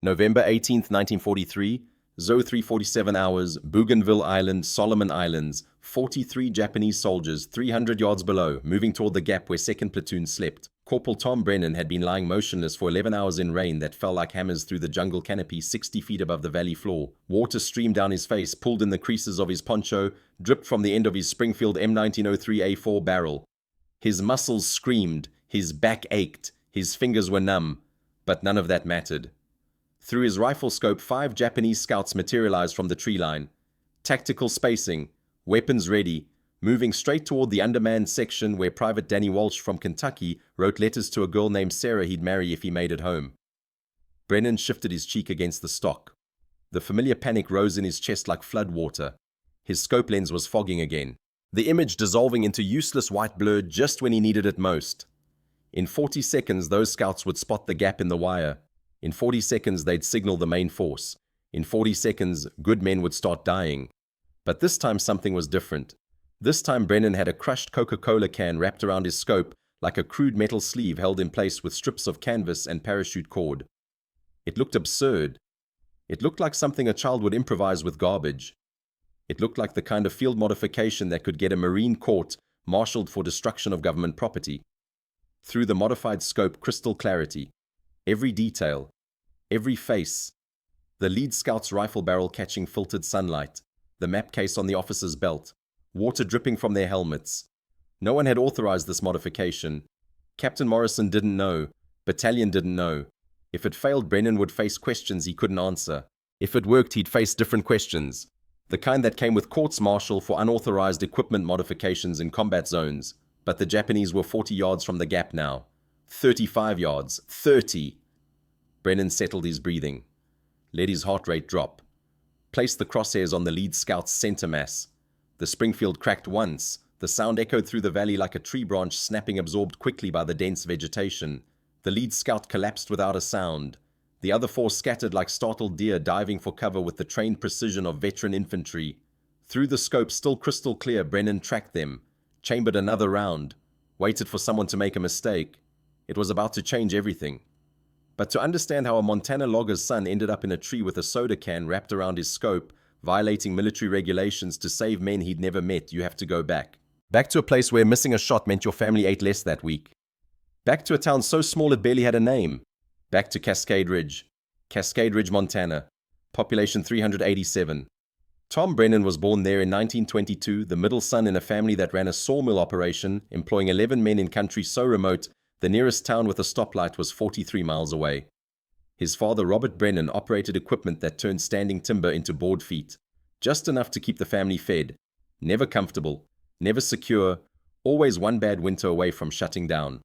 November 18th, 1943, Zo 347 hours, Bougainville Island, Solomon Islands, 43 Japanese soldiers 300 yards below, moving toward the gap where 2nd Platoon slept. Corporal Tom Brennan had been lying motionless for 11 hours in rain that fell like hammers through the jungle canopy 60 feet above the valley floor. Water streamed down his face, pulled in the creases of his poncho, dripped from the end of hhis Springfield M1903A4 barrel. His muscles screamed, his back ached, his fingers were numb, but none of that mattered. Through his rifle scope, 5 Japanese scouts materialized from the tree line. Tactical spacing, weapons ready, moving straight toward the undermanned section where Private Danny Walsh from Kentucky wrote letters to a girl named Sarah he'd marry if he made it home. Brennan shifted his cheek against the stock. The familiar panic rose in his chest like flood water. His scope lens was fogging again, the image dissolving into useless white blur just when he needed it most. In 40 seconds, those scouts would spot the gap in the wire. In 40 seconds, they'd signal the main force. In 40 seconds, good men would start dying. But this time something was different. This time Brennan had a crushed Coca-Cola can wrapped around his scope like a crude metal sleeve held in place with strips of canvas and parachute cord. It looked absurd. It looked like something a child would improvise with garbage. It looked like the kind of field modification that could get a Marine court marshaled for destruction of government property. Through the modified scope, crystal clarity. Every detail, every face. The lead scout's rifle barrel catching filtered sunlight, the map case on the officer's belt, water dripping from their helmets. No one had authorized this modification. Captain Morrison didn't know. Battalion didn't know. If it failed, Brennan would face questions he couldn't answer. If it worked, he'd face different questions. The kind that came with courts-martial for unauthorized equipment modifications in combat zones. But the Japanese were 40 yards from the gap now. 35 yards. 30. Brennan settled his breathing. Let his heart rate drop. Placed the crosshairs on the lead scout's center mass. The Springfield cracked once. The sound echoed through the valley like a tree branch snapping, absorbed quickly by the dense vegetation. The lead scout collapsed without a sound. The other 4 scattered like startled deer diving for cover with the trained precision of veteran infantry. Through the scope, still crystal clear, Brennan tracked them. Chambered another round. Waited for someone to make a mistake. It was about to change everything. But to understand how a Montana logger's son ended up in a tree with a soda can wrapped around his scope, violating military regulations to save men he'd never met, you have to go back. Back to a place where missing a shot meant your family ate less that week. Back to a town so small it barely had a name. Back to Cascade Ridge, Montana. Population 387. Tom Brennan was born there in 1922, the middle son in a family that ran a sawmill operation, employing 11 men in country so remote, the nearest town with a stoplight was 43 miles away. His father, Robert Brennan, operated equipment that turned standing timber into board feet, just enough to keep the family fed. Never comfortable, never secure, always one bad winter away from shutting down.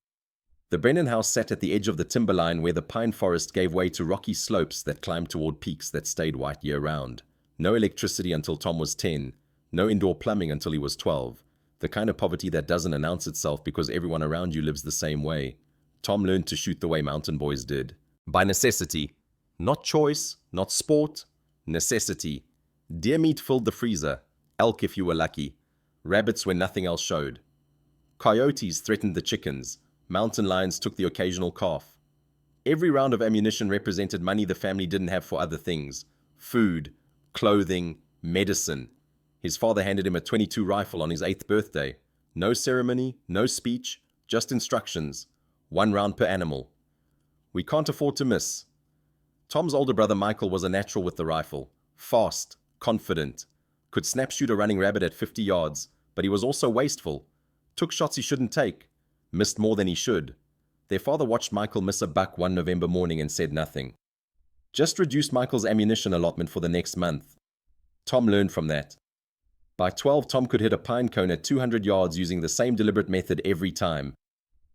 The Brennan house sat at the edge of the timberline where the pine forest gave way to rocky slopes that climbed toward peaks that stayed white year-round. No electricity until Tom was 10, no indoor plumbing until he was 12. The kind of poverty that doesn't announce itself because everyone around you lives the same way. Tom learned to shoot the way mountain boys did. By necessity. Not choice, not sport. Necessity. Deer meat filled the freezer. Elk if you were lucky. Rabbits when nothing else showed. Coyotes threatened the chickens. Mountain lions took the occasional calf. Every round of ammunition represented money the family didn't have for other things. Food, clothing, medicine. His father handed him a .22 rifle on his 8th birthday. No ceremony, no speech, just instructions. 1 round per animal. We can't afford to miss. Tom's older brother Michael was a natural with the rifle. Fast, confident. Could snap shoot a running rabbit at 50 yards, but he was also wasteful. Took shots he shouldn't take. Missed more than he should. Their father watched Michael miss a buck one November morning and said nothing. Just reduced Michael's ammunition allotment for the next month. Tom learned from that. By 12, Tom could hit a pine cone at 200 yards using the same deliberate method every time.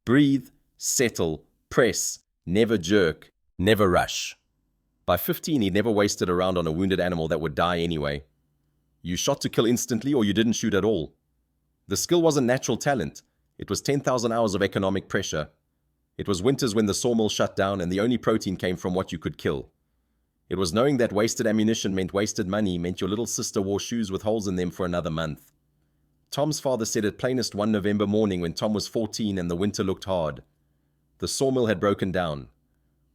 Breathe, settle, press, never jerk, never rush. By 15, he'd never wasted a round on a wounded animal that would die anyway. You shot to kill instantly or you didn't shoot at all. The skill wasn't natural talent. It was 10,000 hours of economic pressure. It was winters when the sawmill shut down and the only protein came from what you could kill. It was knowing that wasted ammunition meant wasted money, meant your little sister wore shoes with holes in them for another month. Tom's father said it plainest one November morning when Tom was 14 and the winter looked hard. The sawmill had broken down.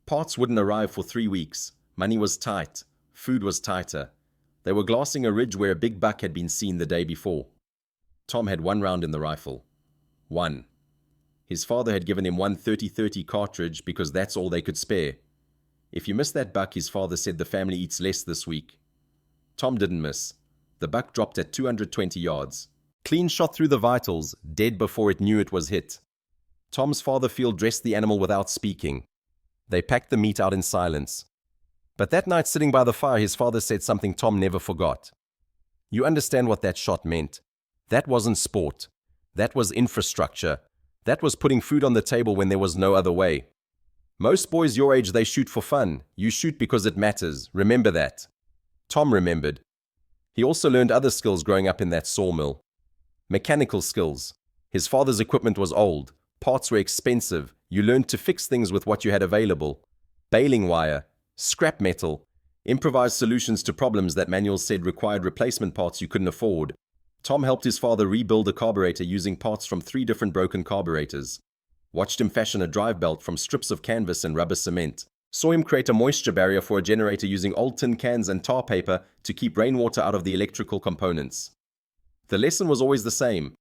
Parts wouldn't arrive for 3 weeks. Money was tight. Food was tighter. They were glassing a ridge where a big buck had been seen the day before. Tom had 1 round in the rifle. 1. His father had given him one 30-30 cartridge because that's all they could spare. If you miss that buck, his father said the family eats less this week. Tom didn't miss. The buck dropped at 220 yards. Clean shot through the vitals, dead before it knew it was hit. Tom's father field dressed the animal without speaking. They packed the meat out in silence. But that night sitting by the fire, his father said something Tom never forgot. You understand what that shot meant. That wasn't sport. That was infrastructure. That was putting food on the table when there was no other way. Most boys your age, they shoot for fun. You shoot because it matters. Remember that. Tom remembered. He also learned other skills growing up in that sawmill. Mechanical skills. His father's equipment was old. Parts were expensive. You learned to fix things with what you had available. Baling wire, scrap metal, improvised solutions to problems that manuals said required replacement parts you couldn't afford. Tom helped his father rebuild a carburetor using parts from 3 different broken carburetors. Watched him fashion a drive belt from strips of canvas and rubber cement. Saw him create a moisture barrier for a generator using old tin cans and tar paper to keep rainwater out of the electrical components. The lesson was always the same.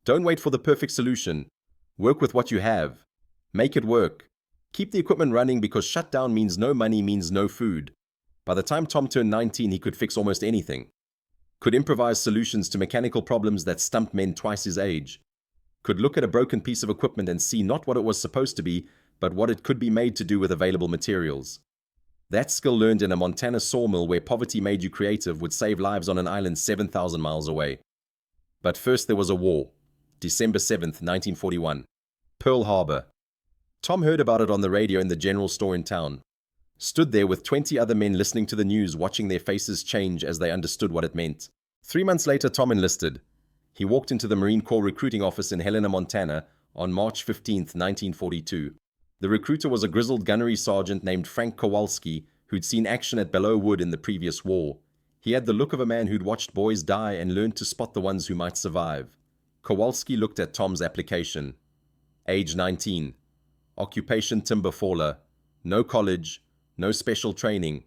Don't wait for the perfect solution. Work with what you have. Make it work. Keep the equipment running because shutdown means no money, means no food. By the time Tom turned 19, he could fix almost anything. Could improvise solutions to mechanical problems that stumped men twice his age. Could look at a broken piece of equipment and see not what it was supposed to be, but what it could be made to do with available materials. That skill learned in a Montana sawmill where poverty made you creative would save lives on an island 7,000 miles away. But first there was a war. December 7th, 1941. Pearl Harbor. Tom heard about it on the radio in the general store in town. Stood there with 20 other men listening to the news, watching their faces change as they understood what it meant. 3 months later, Tom enlisted. He walked into the Marine Corps recruiting office in Helena, Montana on March 15, 1942. The recruiter was a grizzled gunnery sergeant named Frank Kowalski, who'd seen action at Belleau Wood in the previous war. He had the look of a man who'd watched boys die and learned to spot the ones who might survive. Kowalski looked at Tom's application. Age 19. Occupation timber faller. No college. No special training.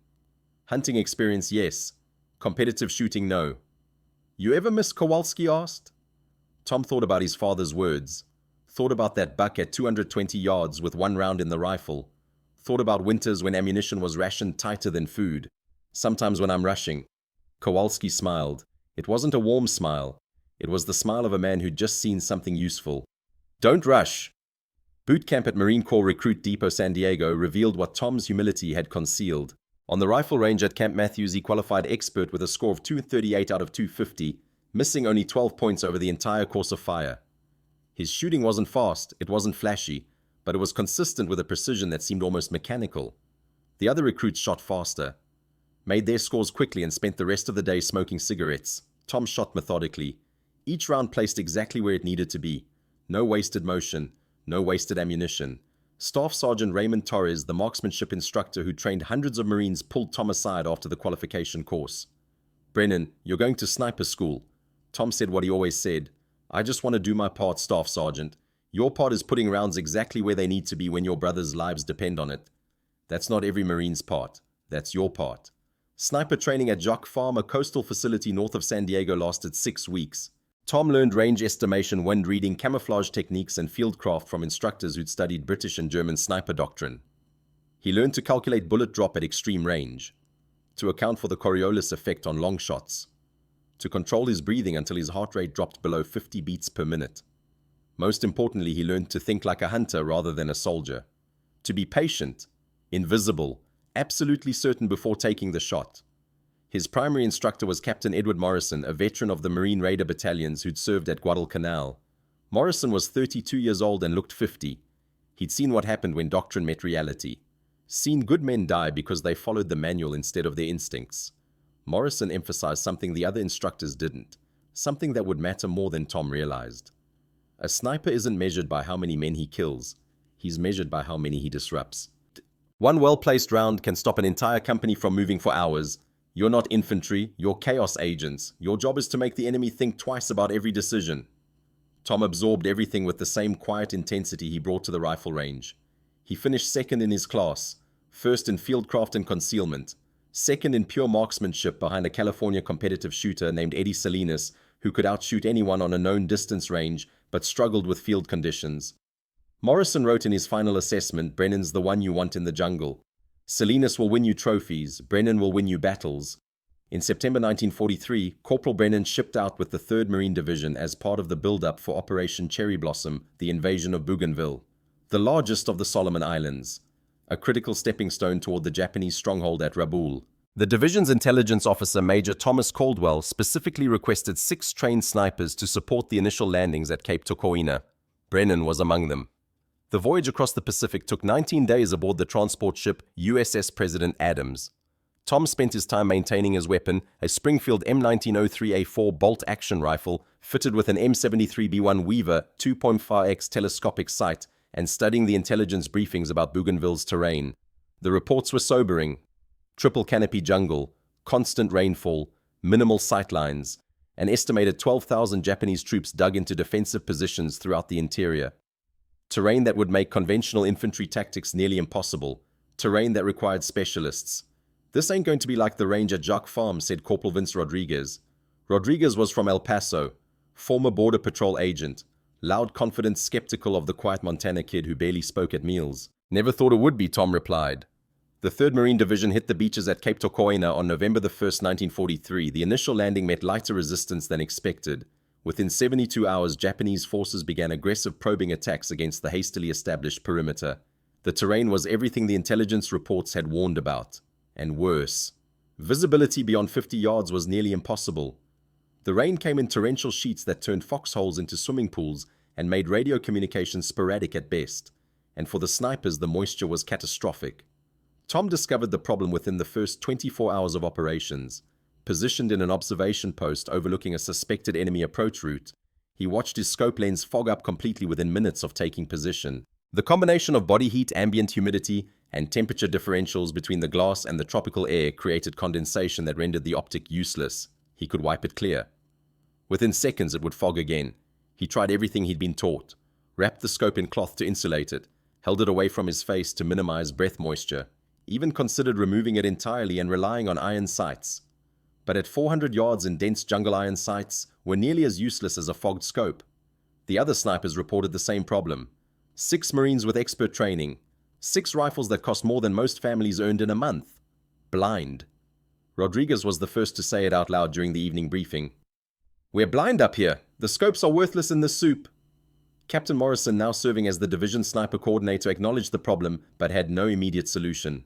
Hunting experience, yes. Competitive shooting, no. You ever miss? Kowalski asked. Tom thought about his father's words. Thought about that buck at 220 yards with 1 round in the rifle. Thought about winters when ammunition was rationed tighter than food. Sometimes when I'm rushing. Kowalski smiled. It wasn't a warm smile. It was the smile of a man who'd just seen something useful. Don't rush. Boot camp at Marine Corps Recruit Depot San Diego revealed what Tom's humility had concealed. On the rifle range at Camp Matthews, he qualified expert with a score of 238 out of 250, missing only 12 points over the entire course of fire. His shooting wasn't fast, it wasn't flashy, but it was consistent with a precision that seemed almost mechanical. The other recruits shot faster, made their scores quickly and spent the rest of the day smoking cigarettes. Tom shot methodically. Each round placed exactly where it needed to be. No wasted motion. No wasted ammunition. Staff Sergeant Raymond Torres, the marksmanship instructor who trained hundreds of Marines, pulled Tom aside after the qualification course. Brennan, you're going to sniper school. Tom said what he always said. I just want to do my part, Staff Sergeant. Your part is putting rounds exactly where they need to be when your brothers' lives depend on it. That's not every Marine's part. That's your part. Sniper training at Jock Farm, a coastal facility north of San Diego, lasted 6 weeks. Tom learned range estimation, wind reading, camouflage techniques, and fieldcraft from instructors who'd studied British and German sniper doctrine. He learned to calculate bullet drop at extreme range, to account for the Coriolis effect on long shots, to control his breathing until his heart rate dropped below 50 beats per minute. Most importantly, he learned to think like a hunter rather than a soldier, to be patient, invisible, absolutely certain before taking the shot. His primary instructor was Captain Edward Morrison, a veteran of the Marine Raider battalions who'd served at Guadalcanal. Morrison was 32 years old and looked 50. He'd seen what happened when doctrine met reality. Seen good men die because they followed the manual instead of their instincts. Morrison emphasized something the other instructors didn't, something that would matter more than Tom realized. A sniper isn't measured by how many men he kills. He's measured by how many he disrupts. One well-placed round can stop an entire company from moving for hours. You're not infantry, you're chaos agents. Your job is to make the enemy think twice about every decision. Tom absorbed everything with the same quiet intensity he brought to the rifle range. He finished second in his class, first in fieldcraft and concealment, second in pure marksmanship behind a California competitive shooter named Eddie Salinas, who could outshoot anyone on a known distance range but struggled with field conditions. Morrison wrote in his final assessment, "Brennan's the one you want in the jungle. Salinas will win you trophies, Brennan will win you battles." In September 1943, Corporal Brennan shipped out with the 3rd Marine Division as part of the build-up for Operation Cherry Blossom, the invasion of Bougainville, the largest of the Solomon Islands, a critical stepping stone toward the Japanese stronghold at Rabaul. The division's intelligence officer, Major Thomas Caldwell, specifically requested 6 trained snipers to support the initial landings at Cape Tocoina. Brennan was among them. The voyage across the Pacific took 19 days aboard the transport ship USS President Adams. Tom spent his time maintaining his weapon, a Springfield M1903A4 bolt-action rifle fitted with an M73B1 Weaver 2.5x telescopic sight, and studying the intelligence briefings about Bougainville's terrain. The reports were sobering. Triple canopy jungle, constant rainfall, minimal sightlines, an estimated 12,000 Japanese troops dug into defensive positions throughout the interior. Terrain that would make conventional infantry tactics nearly impossible. Terrain that required specialists. "This ain't going to be like the range at Jacques Farm," said Corporal Vince Rodriguez. Rodriguez was from El Paso, former Border Patrol agent, loud, confident, skeptical of the quiet Montana kid who barely spoke at meals. "Never thought it would be," Tom replied. The 3rd Marine Division hit the beaches at Cape Tocoina on November 1, 1943. The initial landing met lighter resistance than expected. Within 72 hours, Japanese forces began aggressive probing attacks against the hastily established perimeter. The terrain was everything the intelligence reports had warned about, and worse. Visibility beyond 50 yards was nearly impossible. The rain came in torrential sheets that turned foxholes into swimming pools and made radio communication sporadic at best. And for the snipers, the moisture was catastrophic. Tom discovered the problem within the first 24 hours of operations. Positioned in an observation post overlooking a suspected enemy approach route, he watched his scope lens fog up completely within minutes of taking position. The combination of body heat, ambient humidity, and temperature differentials between the glass and the tropical air created condensation that rendered the optic useless. He could wipe it clear. Within seconds it would fog again. He tried everything he'd been taught. Wrapped the scope in cloth to insulate it, held it away from his face to minimize breath moisture, even considered removing it entirely and relying on iron sights. But at 400 yards in dense jungle, iron sights were nearly as useless as a fogged scope. The other snipers reported the same problem. 6 Marines with expert training, 6 rifles that cost more than most families earned in a month. Blind. Rodriguez was the first to say it out loud during the evening briefing. "We're blind up here. The scopes are worthless in this soup." Captain Morrison, now serving as the division sniper coordinator, acknowledged the problem but had no immediate solution.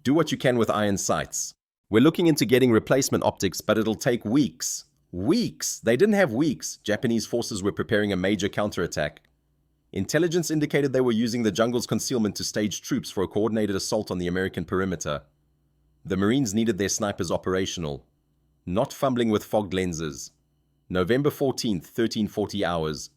"Do what you can with iron sights. We're looking into getting replacement optics, but it'll take weeks." Weeks! They didn't have weeks. Japanese forces were preparing a major counterattack. Intelligence indicated they were using the jungle's concealment to stage troops for a coordinated assault on the American perimeter. The Marines needed their snipers operational, not fumbling with fogged lenses. November 14th, 1340 hours.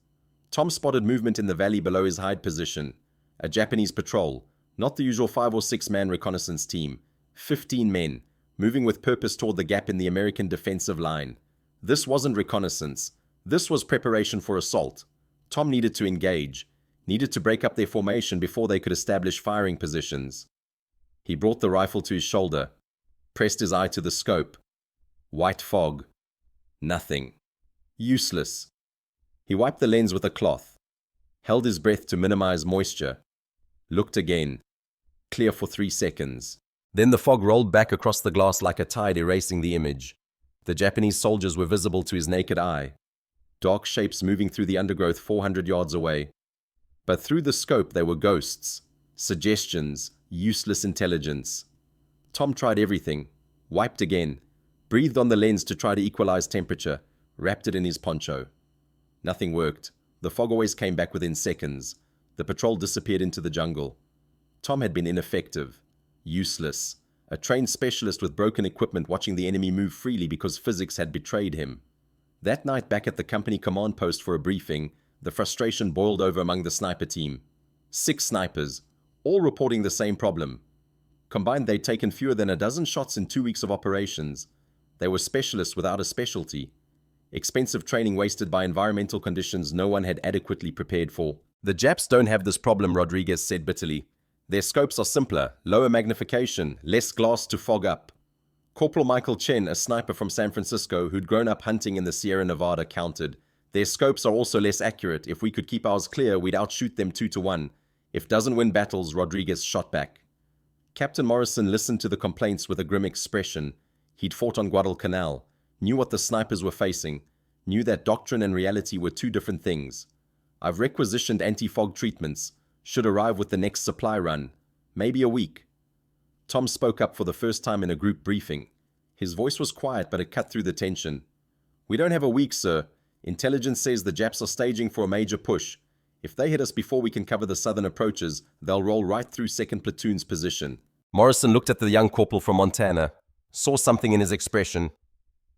Tom spotted movement in the valley below his hide position. A Japanese patrol, not the usual 5 or 6 man reconnaissance team. 15 men, moving with purpose toward the gap in the American defensive line. This wasn't reconnaissance. This was preparation for assault. Tom needed to engage, needed to break up their formation before they could establish firing positions. He brought the rifle to his shoulder, pressed his eye to the scope. White fog. Nothing. Useless. He wiped the lens with a cloth, held his breath to minimize moisture, looked again. Clear for 3 seconds. Then the fog rolled back across the glass like a tide, erasing the image. The Japanese soldiers were visible to his naked eye, dark shapes moving through the undergrowth 400 yards away. But through the scope they were ghosts, suggestions, useless intelligence. Tom tried everything, wiped again, breathed on the lens to try to equalize temperature, wrapped it in his poncho. Nothing worked. The fog always came back within seconds. The patrol disappeared into the jungle. Tom had been ineffective, useless, a trained specialist with broken equipment watching the enemy move freely because physics had betrayed him. That night back at the company command post for a briefing, the frustration boiled over among the sniper team. 6 snipers, all reporting the same problem. Combined, they'd taken fewer than a dozen shots in 2 weeks of operations. They were specialists without a specialty. Expensive training wasted by environmental conditions no one had adequately prepared for. "The Japs don't have this problem," Rodriguez said bitterly. Their scopes are simpler, lower magnification, less glass to fog up. Corporal Michael Chen, a sniper from San Francisco who'd grown up hunting in the Sierra Nevada, countered. Their scopes are also less accurate. If we could keep ours clear, we'd outshoot them 2-1. If doesn't win battles, Rodriguez shot back. Captain Morrison listened to the complaints with a grim expression. He'd fought on Guadalcanal, knew what the snipers were facing, knew that doctrine and reality were two different things. I've requisitioned anti-fog treatments. Should arrive with the next supply run. Maybe a week. Tom spoke up for the first time in a group briefing. His voice was quiet, but it cut through the tension. We don't have a week, sir. Intelligence says the Japs are staging for a major push. If they hit us before we can cover the southern approaches, they'll roll right through 2nd Platoon's position. Morrison looked at the young corporal from Montana, saw something in his expression.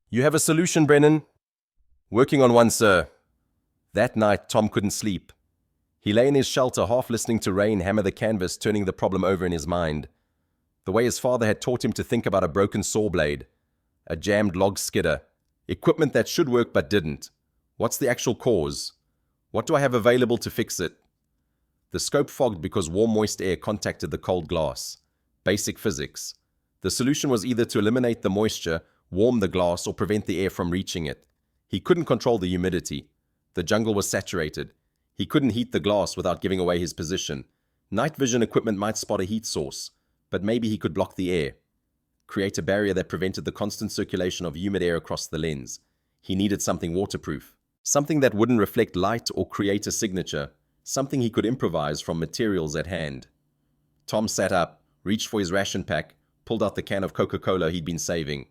You have a solution, Brennan? Working on one, sir. That night, Tom couldn't sleep. He lay in his shelter, half listening to rain hammer the canvas, turning the problem over in his mind. The way his father had taught him to think about a broken saw blade, a jammed log skidder, equipment that should work but didn't. What's the actual cause? What do I have available to fix it? The scope fogged because warm, moist air contacted the cold glass. Basic physics. The solution was either to eliminate the moisture, warm the glass, or prevent the air from reaching it. He couldn't control the humidity. The jungle was saturated. He couldn't heat the glass without giving away his position. Night vision equipment might spot a heat source, but maybe he could block the air. Create a barrier that prevented the constant circulation of humid air across the lens. He needed something waterproof. Something that wouldn't reflect light or create a signature. Something he could improvise from materials at hand. Tom sat up, reached for his ration pack, pulled out the can of Coca-Cola he'd been saving.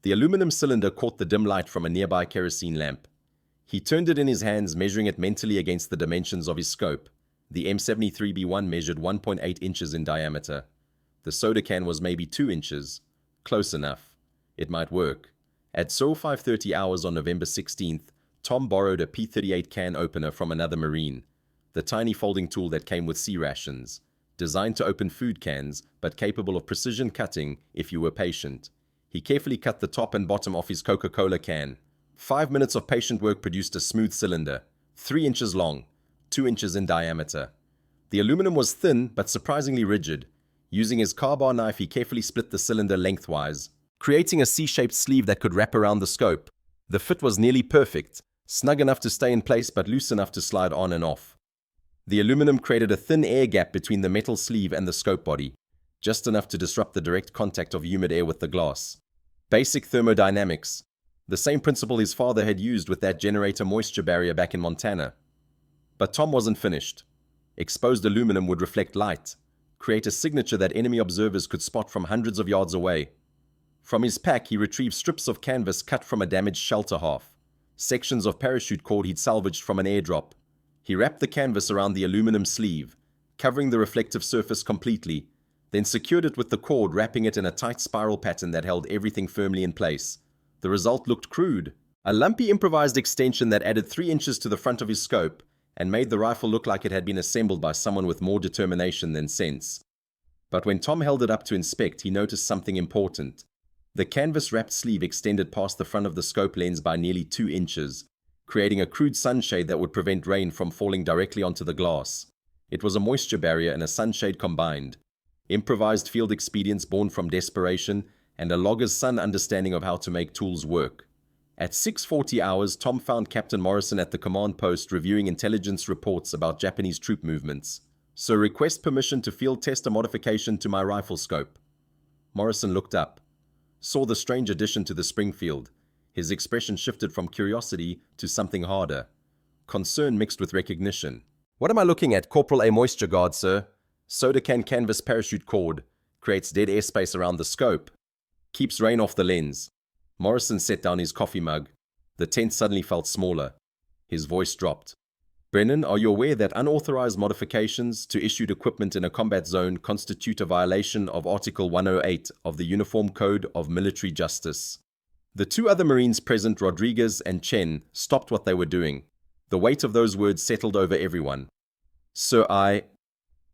The aluminum cylinder caught the dim light from a nearby kerosene lamp. He turned it in his hands, measuring it mentally against the dimensions of his scope. The M73B1 measured 1.8 inches in diameter. The soda can was maybe 2 inches. Close enough. It might work. At 5:30 hours on November 16th, Tom borrowed a P38 can opener from another Marine, the tiny folding tool that came with sea rations, designed to open food cans, but capable of precision cutting if you were patient. He carefully cut the top and bottom off his Coca-Cola can. 5 minutes of patient work produced a smooth cylinder, 3 inches long, 2 inches in diameter. The aluminum was thin but surprisingly rigid. Using his car-bar knife, he carefully split the cylinder lengthwise, creating a C-shaped sleeve that could wrap around the scope. The fit was nearly perfect, snug enough to stay in place but loose enough to slide on and off. The aluminum created a thin air gap between the metal sleeve and the scope body, just enough to disrupt the direct contact of humid air with the glass. Basic thermodynamics. The same principle his father had used with that generator moisture barrier back in Montana. But Tom wasn't finished. Exposed aluminum would reflect light, create a signature that enemy observers could spot from hundreds of yards away. From his pack, he retrieved strips of canvas cut from a damaged shelter half, sections of parachute cord he'd salvaged from an airdrop. He wrapped the canvas around the aluminum sleeve, covering the reflective surface completely, then secured it with the cord, wrapping it in a tight spiral pattern that held everything firmly in place. The result looked crude. A lumpy improvised extension that added 3 inches to the front of his scope and made the rifle look like it had been assembled by someone with more determination than sense. But when Tom held it up to inspect, he noticed something important. The canvas-wrapped sleeve extended past the front of the scope lens by nearly 2 inches, creating a crude sunshade that would prevent rain from falling directly onto the glass. It was a moisture barrier and a sunshade combined. Improvised field expedients born from desperation and a logger's son understanding of how to make tools work. At 6:40 hours, Tom found Captain Morrison at the command post reviewing intelligence reports about Japanese troop movements. So request permission to field test a modification to my rifle scope. Morrison looked up, saw the strange addition to the Springfield. His expression shifted from curiosity to something harder. Concern mixed with recognition. What am I looking at? Corporal, a moisture guard, sir. Soda can canvas parachute cord. Creates dead airspace around the scope. Keeps rain off the lens. Morrison set down his coffee mug. The tent suddenly felt smaller. His voice dropped. Brennan, are you aware that unauthorized modifications to issued equipment in a combat zone constitute a violation of Article 108 of the Uniform Code of Military Justice? The two other Marines present, Rodriguez and Chen, stopped what they were doing. The weight of those words settled over everyone. Sir,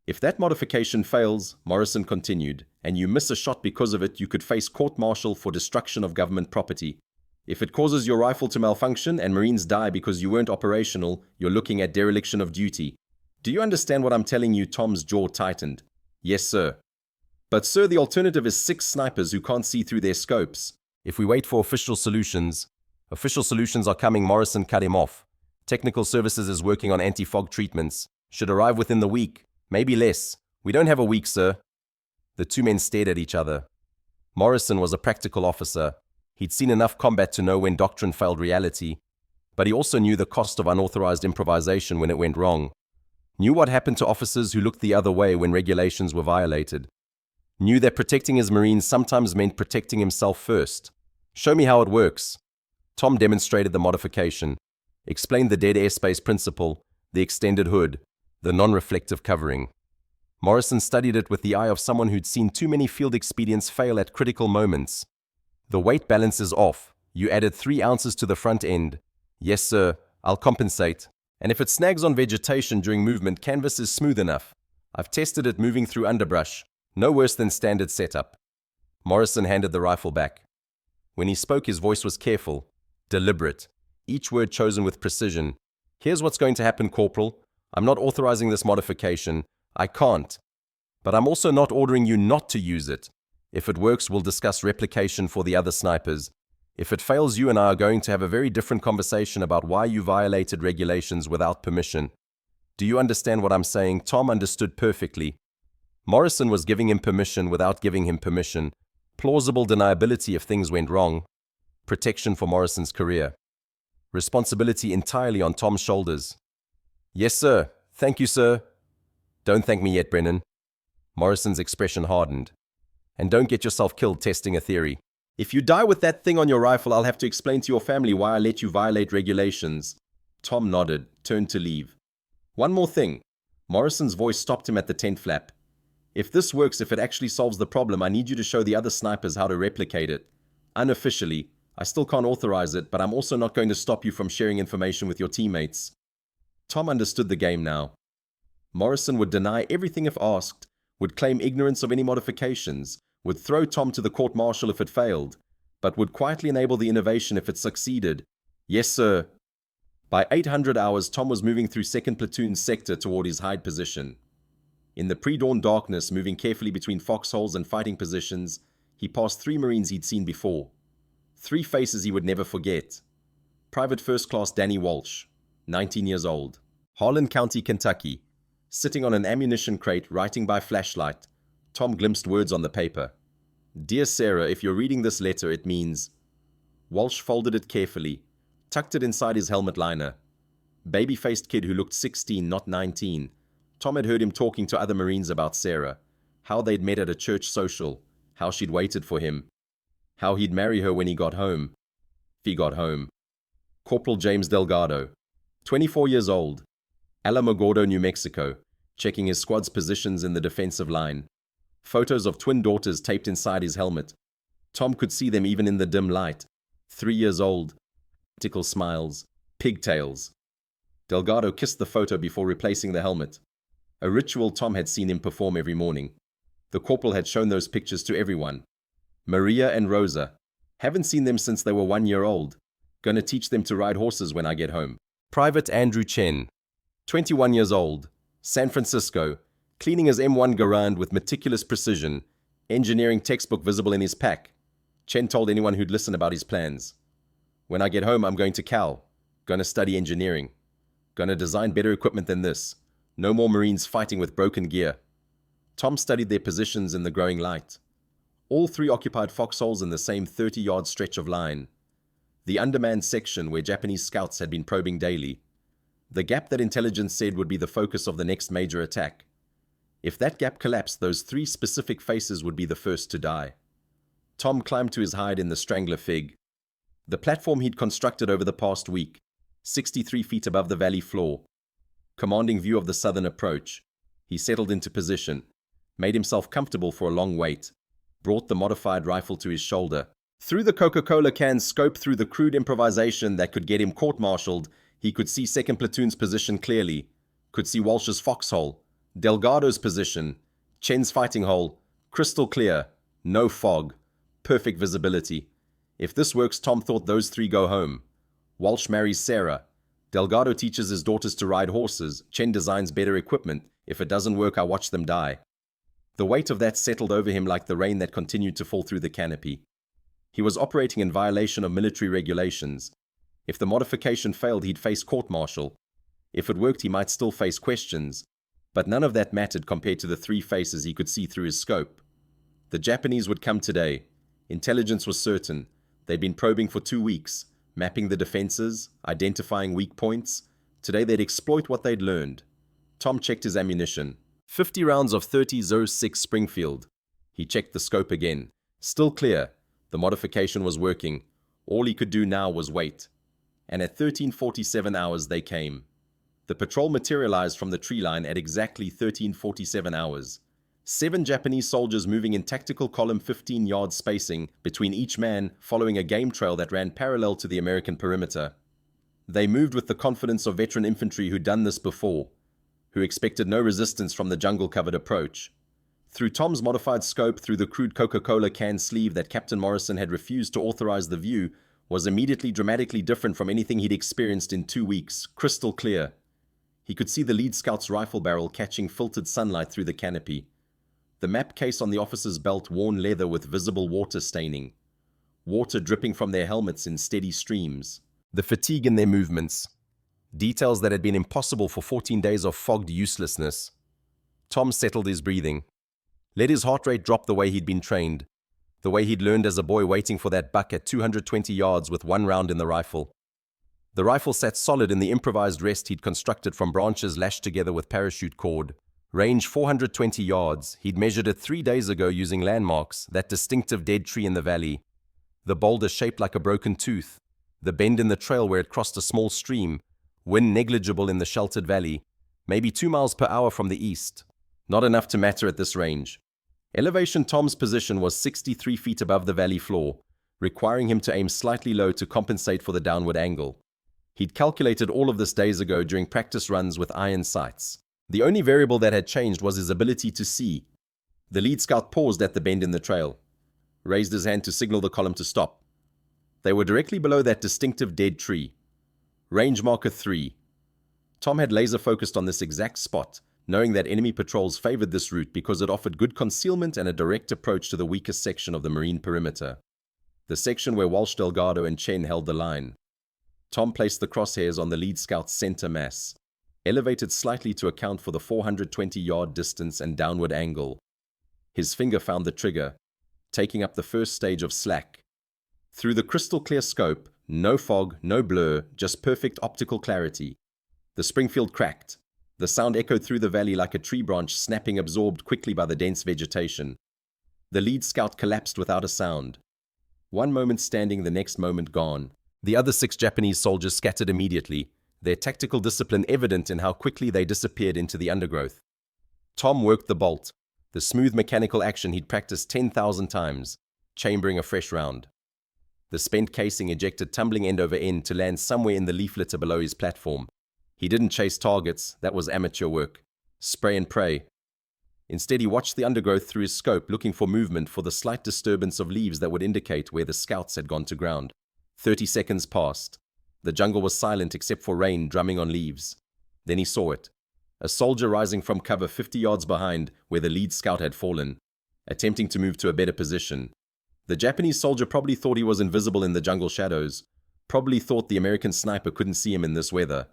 If that modification fails, Morrison continued, and you miss a shot because of it, you could face court-martial for destruction of government property. If it causes your rifle to malfunction and Marines die because you weren't operational, you're looking at dereliction of duty. Do you understand what I'm telling you? Tom's jaw tightened. Yes, sir. But sir, the alternative is 6 snipers who can't see through their scopes. If we wait for official solutions are coming. Morrison cut him off. Technical services is working on anti-fog treatments. Should arrive within the week, maybe less. We don't have a week, sir. The two men stared at each other. Morrison was a practical officer. He'd seen enough combat to know when doctrine failed reality, but he also knew the cost of unauthorized improvisation when it went wrong. Knew what happened to officers who looked the other way when regulations were violated. Knew that protecting his Marines sometimes meant protecting himself first. Show me how it works. Tom demonstrated the modification, explained the dead airspace principle, the extended hood, the non-reflective covering. Morrison studied it with the eye of someone who'd seen too many field expedients fail at critical moments. The weight balance is off. You added 3 ounces to the front end. Yes, sir, I'll compensate. And if it snags on vegetation during movement, canvas is smooth enough. I've tested it moving through underbrush. No worse than standard setup. Morrison handed the rifle back. When he spoke, his voice was careful, deliberate, each word chosen with precision. Here's what's going to happen, Corporal. I'm not authorizing this modification. I can't. But I'm also not ordering you not to use it. If it works, we'll discuss replication for the other snipers. If it fails, you and I are going to have a very different conversation about why you violated regulations without permission. Do you understand what I'm saying? Tom understood perfectly. Morrison was giving him permission without giving him permission. Plausible deniability if things went wrong. Protection for Morrison's career. Responsibility entirely on Tom's shoulders. Yes, sir. Thank you, sir. Don't thank me yet, Brennan. Morrison's expression hardened. And don't get yourself killed testing a theory. If you die with that thing on your rifle, I'll have to explain to your family why I let you violate regulations. Tom nodded, turned to leave. One more thing. Morrison's voice stopped him at the tent flap. If this works, if it actually solves the problem, I need you to show the other snipers how to replicate it. Unofficially. I still can't authorize it, but I'm also not going to stop you from sharing information with your teammates. Tom understood the game now. Morrison would deny everything if asked, would claim ignorance of any modifications, would throw Tom to the court-martial if it failed, but would quietly enable the innovation if it succeeded. Yes, sir. By 800 hours, Tom was moving through 2nd Platoon's sector toward his hide position. In the pre-dawn darkness, moving carefully between foxholes and fighting positions, he passed 3 Marines he'd seen before. 3 faces he would never forget. Private First Class Danny Walsh, 19 years old, Harlan County, Kentucky. Sitting on an ammunition crate, writing by flashlight, Tom glimpsed words on the paper. Dear Sarah, if you're reading this letter, it means... Walsh folded it carefully, tucked it inside his helmet liner. Baby-faced kid who looked 16, not 19. Tom had heard him talking to other Marines about Sarah, how they'd met at a church social, how she'd waited for him, how he'd marry her when he got home. If he got home. Corporal James Delgado, 24 years old, Alamogordo, New Mexico, checking his squad's positions in the defensive line. Photos of twin daughters taped inside his helmet. Tom could see them even in the dim light. 3 years old. Tickle smiles. Pigtails. Delgado kissed the photo before replacing the helmet. A ritual Tom had seen him perform every morning. The corporal had shown those pictures to everyone. Maria and Rosa. Haven't seen them since they were 1 year old. Gonna teach them to ride horses when I get home. Private Andrew Chen, 21 years old, San Francisco, cleaning his M1 Garand with meticulous precision, engineering textbook visible in his pack. Chen told anyone who'd listen about his plans. When I get home, I'm going to Cal. Gonna study engineering. Gonna design better equipment than this. No more Marines fighting with broken gear. Tom studied their positions in the growing light. All 3 occupied foxholes in the same 30-yard stretch of line. The undermanned section where Japanese scouts had been probing daily. The gap that intelligence said would be the focus of the next major attack. If that gap collapsed, those 3 specific faces would be the first to die. Tom climbed to his hide in the Strangler Fig. The platform he'd constructed over the past week, 63 feet above the valley floor. Commanding view of the southern approach. He settled into position, made himself comfortable for a long wait, brought the modified rifle to his shoulder. Through the Coca-Cola can scope through the crude improvisation that could get him court-martialed, he could see 2nd Platoon's position clearly, could see Walsh's foxhole, Delgado's position, Chen's fighting hole, crystal clear, no fog, perfect visibility. If this works, Tom thought those 3 go home. Walsh marries Sarah. Delgado teaches his daughters to ride horses. Chen designs better equipment. If it doesn't work, I watch them die. The weight of that settled over him like the rain that continued to fall through the canopy. He was operating in violation of military regulations. If the modification failed, he'd face court-martial. If it worked, he might still face questions. But none of that mattered compared to the three faces he could see through his scope. The Japanese would come today. Intelligence was certain. They'd been probing for 2 weeks, mapping the defenses, identifying weak points. Today they'd exploit what they'd learned. Tom checked his ammunition. 50 rounds of 30-06 Springfield. He checked the scope again. Still clear. The modification was working. All he could do now was wait. And at 13:47 hours they came. The patrol materialized from the tree line at exactly 13:47 hours. 7 Japanese soldiers moving in tactical column 15-yard spacing between each man, following a game trail that ran parallel to the American perimeter. They moved with the confidence of veteran infantry who'd done this before, who expected no resistance from the jungle-covered approach. Through Tom's modified scope, through the crude Coca-Cola can sleeve that Captain Morrison had refused to authorize the view, was immediately dramatically different from anything he'd experienced in 2 weeks, crystal clear. He could see the lead scout's rifle barrel catching filtered sunlight through the canopy. The map case on the officer's belt worn leather with visible water staining. Water dripping from their helmets in steady streams. The fatigue in their movements. Details that had been impossible for 14 days of fogged uselessness. Tom settled his breathing. Let his heart rate drop the way he'd been trained. The way he'd learned as a boy waiting for that buck at 220 yards with 1 round in the rifle. The rifle sat solid in the improvised rest he'd constructed from branches lashed together with parachute cord. Range 420 yards. He'd measured it 3 days ago using landmarks, that distinctive dead tree in the valley. The boulder shaped like a broken tooth. The bend in the trail where it crossed a small stream. Wind negligible in the sheltered valley. Maybe 2 miles per hour from the east. Not enough to matter at this range. Elevation Tom's position was 63 feet above the valley floor, requiring him to aim slightly low to compensate for the downward angle. He'd calculated all of this days ago during practice runs with iron sights. The only variable that had changed was his ability to see. The lead scout paused at the bend in the trail, raised his hand to signal the column to stop. They were directly below that distinctive dead tree. Range marker 3. Tom had laser focused on this exact spot, knowing that enemy patrols favored this route because it offered good concealment and a direct approach to the weakest section of the marine perimeter. The section where Walsh, Delgado, and Chen held the line. Tom placed the crosshairs on the lead scout's center mass, elevated slightly to account for the 420-yard distance and downward angle. His finger found the trigger, taking up the first stage of slack. Through the crystal-clear scope, no fog, no blur, just perfect optical clarity. The Springfield cracked. The sound echoed through the valley like a tree branch snapping, absorbed quickly by the dense vegetation. The lead scout collapsed without a sound. 1 moment standing, the next moment gone. The other 6 Japanese soldiers scattered immediately, their tactical discipline evident in how quickly they disappeared into the undergrowth. Tom worked the bolt, the smooth mechanical action he'd practiced 10,000 times, chambering a fresh round. The spent casing ejected tumbling end over end to land somewhere in the leaf litter below his platform. He didn't chase targets, that was amateur work. Spray and pray. Instead, he watched the undergrowth through his scope, looking for movement, for the slight disturbance of leaves that would indicate where the scouts had gone to ground. 30 seconds passed. The jungle was silent except for rain drumming on leaves. Then he saw it. A soldier rising from cover 50 yards behind where the lead scout had fallen, attempting to move to a better position. The Japanese soldier probably thought he was invisible in the jungle shadows, probably thought the American sniper couldn't see him in this weather.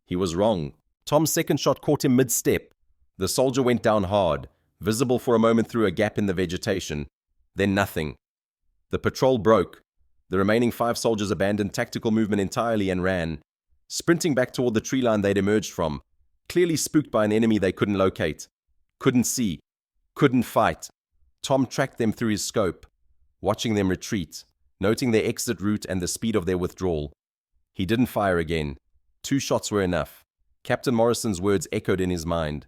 He was wrong. Tom's second shot caught him mid-step. The soldier went down hard, visible for a moment through a gap in the vegetation. Then nothing. The patrol broke. The remaining 5 soldiers abandoned tactical movement entirely and ran, sprinting back toward the tree line they'd emerged from, clearly spooked by an enemy they couldn't locate, couldn't see, couldn't fight. Tom tracked them through his scope, watching them retreat, noting their exit route and the speed of their withdrawal. He didn't fire again. 2 shots were enough. Captain Morrison's words echoed in his mind.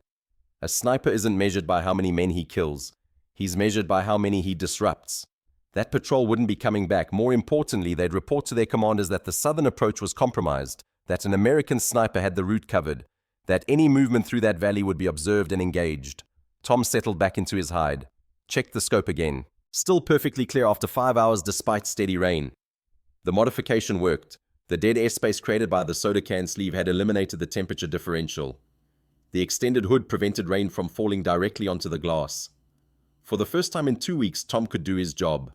A sniper isn't measured by how many men he kills. He's measured by how many he disrupts. That patrol wouldn't be coming back. More importantly, they'd report to their commanders that the southern approach was compromised, that an American sniper had the route covered, that any movement through that valley would be observed and engaged. Tom settled back into his hide. Checked the scope again. Still perfectly clear after 5 hours despite steady rain. The modification worked. The dead airspace created by the soda can sleeve had eliminated the temperature differential. The extended hood prevented rain from falling directly onto the glass. For the first time in 2 weeks, Tom could do his job.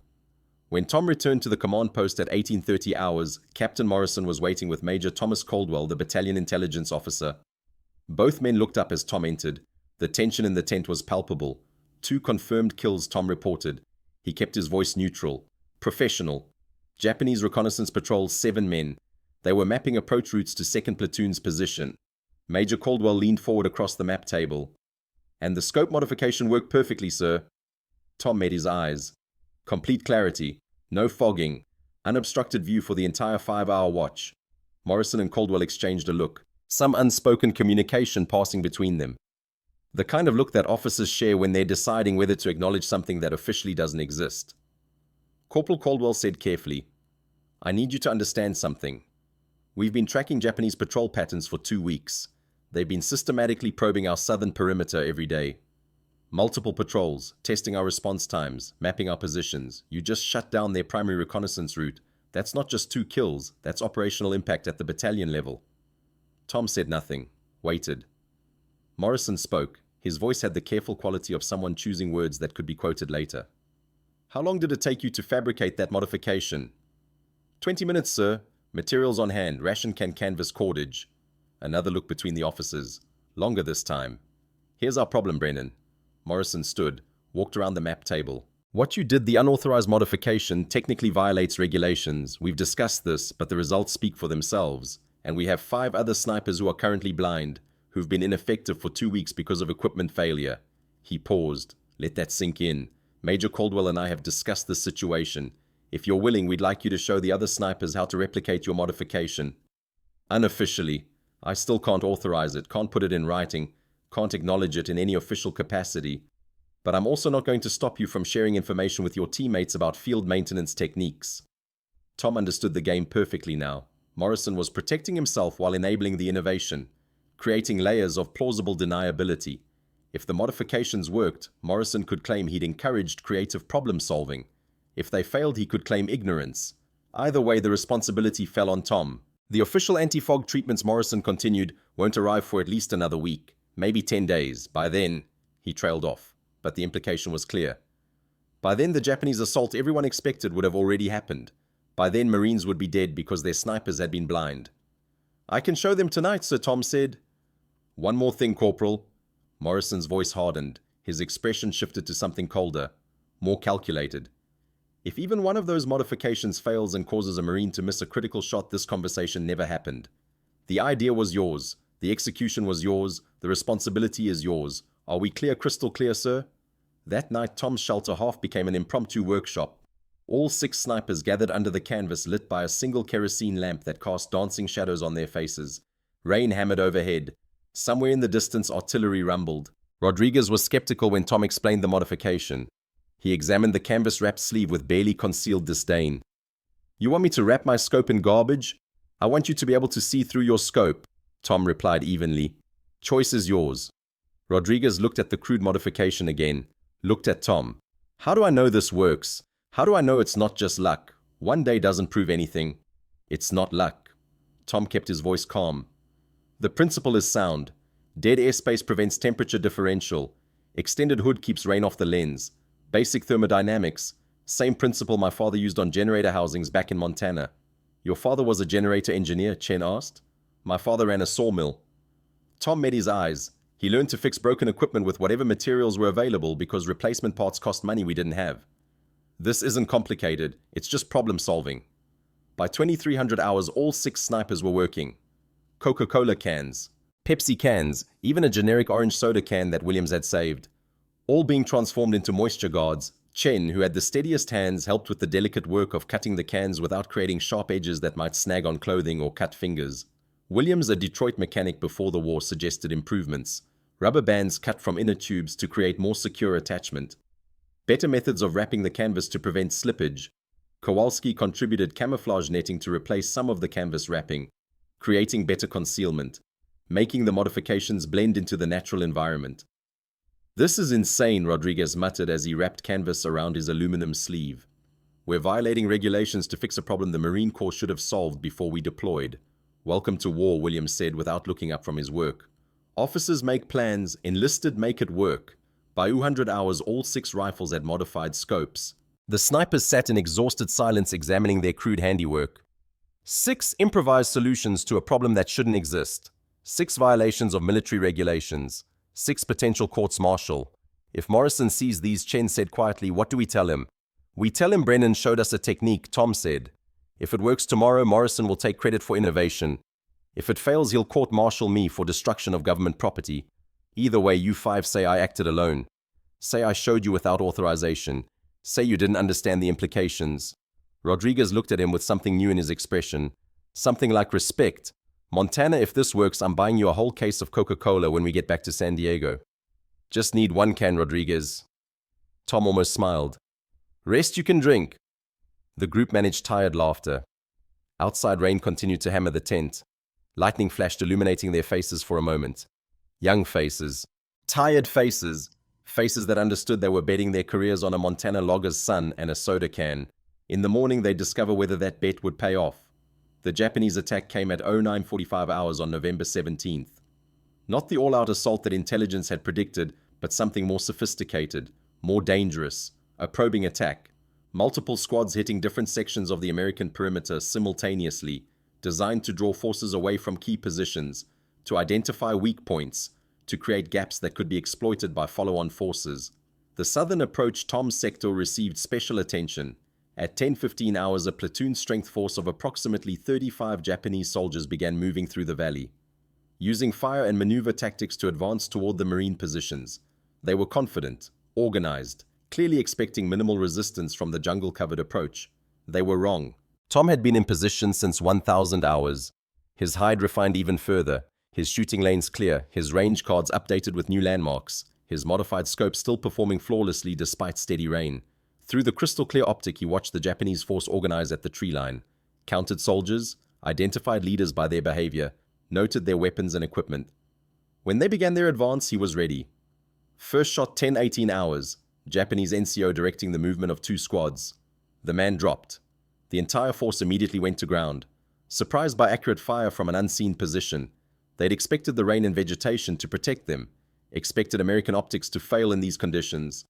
When Tom returned to the command post at 18:30 hours, Captain Morrison was waiting with Major Thomas Caldwell, the battalion intelligence officer. Both men looked up as Tom entered. The tension in the tent was palpable. 2 confirmed kills, Tom reported. He kept his voice neutral. Professional. Japanese reconnaissance patrol, 7 men. They were mapping approach routes to 2nd Platoon's position. Major Caldwell leaned forward across the map table. And the scope modification worked perfectly, sir. Tom met his eyes. Complete clarity. No fogging. Unobstructed view for the entire 5-hour watch. Morrison and Caldwell exchanged a look. Some unspoken communication passing between them. The kind of look that officers share when they're deciding whether to acknowledge something that officially doesn't exist. Corporal Caldwell said carefully, "I need you to understand something. We've been tracking Japanese patrol patterns for 2 weeks. They've been systematically probing our southern perimeter every day. Multiple patrols, testing our response times, mapping our positions. You just shut down their primary reconnaissance route. That's not just 2 kills, that's operational impact at the battalion level." Tom said nothing, waited. Morrison spoke. His voice had the careful quality of someone choosing words that could be quoted later. "How long did it take you to fabricate that modification?" 20 minutes, sir. Materials on hand, ration can canvas cordage." Another look between the officers. Longer this time. "Here's our problem, Brennan." Morrison stood, walked around the map table. "What you did, the unauthorized modification, technically violates regulations. We've discussed this, but the results speak for themselves. And we have 5 other snipers who are currently blind, who've been ineffective for 2 weeks because of equipment failure." He paused. "Let that sink in. Major Caldwell and I have discussed this situation. If you're willing, we'd like you to show the other snipers how to replicate your modification. Unofficially. I still can't authorize it, can't put it in writing, can't acknowledge it in any official capacity. But I'm also not going to stop you from sharing information with your teammates about field maintenance techniques." Tom understood the game perfectly now. Morrison was protecting himself while enabling the innovation, creating layers of plausible deniability. If the modifications worked, Morrison could claim he'd encouraged creative problem solving. If they failed, he could claim ignorance. Either way, the responsibility fell on Tom. "The official anti-fog treatments," Morrison continued, "won't arrive for at least another week, maybe 10 days. By then," he trailed off, but the implication was clear. "By then, the Japanese assault everyone expected would have already happened. By then, Marines would be dead because their snipers had been blind." "I can show them tonight, Sir," Tom said. "One more thing, Corporal." Morrison's voice hardened. His expression shifted to something colder, more calculated. "If even one of those modifications fails and causes a Marine to miss a critical shot, this conversation never happened. The idea was yours. The execution was yours. The responsibility is yours. Are we clear, crystal clear, sir?" That night, Tom's shelter half became an impromptu workshop. All 6 snipers gathered under the canvas, lit by a single kerosene lamp that cast dancing shadows on their faces. Rain hammered overhead. Somewhere in the distance, artillery rumbled. Rodriguez was skeptical when Tom explained the modification. He examined the canvas-wrapped sleeve with barely concealed disdain. "You want me to wrap my scope in garbage? I want you to be able to see through your scope," Tom replied evenly. "Choice is yours." Rodriguez looked at the crude modification again, looked at Tom. "How do I know this works? How do I know it's not just luck? One day doesn't prove anything. It's not luck." Tom kept his voice calm. "The principle is sound. Dead airspace prevents temperature differential. Extended hood keeps rain off the lens. Basic thermodynamics. Same principle my father used on generator housings back in Montana." "Your father was a generator engineer?" Chen asked. "My father ran a sawmill." Tom met his eyes. He learned to fix broken equipment with whatever materials were available because replacement parts cost money we didn't have. "This isn't complicated. It's just problem solving." By 2300 hours, all 6 snipers were working. Coca-Cola cans, Pepsi cans, even a generic orange soda can that Williams had saved. All being transformed into moisture guards. Chen, who had the steadiest hands, helped with the delicate work of cutting the cans without creating sharp edges that might snag on clothing or cut fingers. Williams, a Detroit mechanic before the war, suggested improvements. Rubber bands cut from inner tubes to create more secure attachment. Better methods of wrapping the canvas to prevent slippage. Kowalski contributed camouflage netting to replace some of the canvas wrapping, creating better concealment, making the modifications blend into the natural environment. "This is insane," Rodriguez muttered as he wrapped canvas around his aluminum sleeve. "We're violating regulations to fix a problem the Marine Corps should have solved before we deployed." "Welcome to war," Williams said without looking up from his work. "Officers make plans, enlisted make it work. By 200 hours, all 6 rifles had modified scopes. The snipers sat in exhausted silence examining their crude handiwork. 6 improvised solutions to a problem that shouldn't exist. 6 violations of military regulations. 6 potential courts-martial. If Morrison sees these, Chen said quietly, "What do we tell him?" "We tell him Brennan showed us a technique," Tom said. "If it works tomorrow, Morrison will take credit for innovation. If it fails, he'll court-martial me for destruction of government property. Either way, you 5 say I acted alone. Say I showed you without authorization. Say you didn't understand the implications." Rodriguez looked at him with something new in his expression. Something like respect. "Montana, if this works, I'm buying you a whole case of Coca-Cola when we get back to San Diego." "Just need 1 can, Rodriguez." Tom almost smiled. "Rest you can drink." The group managed tired laughter. Outside, rain continued to hammer the tent. Lightning flashed, illuminating their faces for a moment. Young faces. Tired faces. Faces that understood they were betting their careers on a Montana logger's son and a soda can. In the morning, they'd discover whether that bet would pay off. The Japanese attack came at 09:45 hours on November 17th. Not the all-out assault that intelligence had predicted, but something more sophisticated, more dangerous. A probing attack. Multiple squads hitting different sections of the American perimeter simultaneously, designed to draw forces away from key positions, to identify weak points, to create gaps that could be exploited by follow-on forces. The southern approach, Tom's sector, received special attention. At 10:15 hours, a platoon-strength force of approximately 35 Japanese soldiers began moving through the valley, using fire and maneuver tactics to advance toward the Marine positions. They were confident, organized, clearly expecting minimal resistance from the jungle-covered approach. They were wrong. Tom had been in position since 1,000 hours. His hide refined even further, his shooting lanes clear, his range cards updated with new landmarks, his modified scope still performing flawlessly despite steady rain. Through the crystal-clear optic, he watched the Japanese force organize at the tree line, counted soldiers, identified leaders by their behavior, noted their weapons and equipment. When they began their advance, he was ready. First shot, 10:18 hours, Japanese NCO directing the movement of 2 squads. The man dropped. The entire force immediately went to ground. Surprised by accurate fire from an unseen position, they'd expected the rain and vegetation to protect them, expected American optics to fail in these conditions.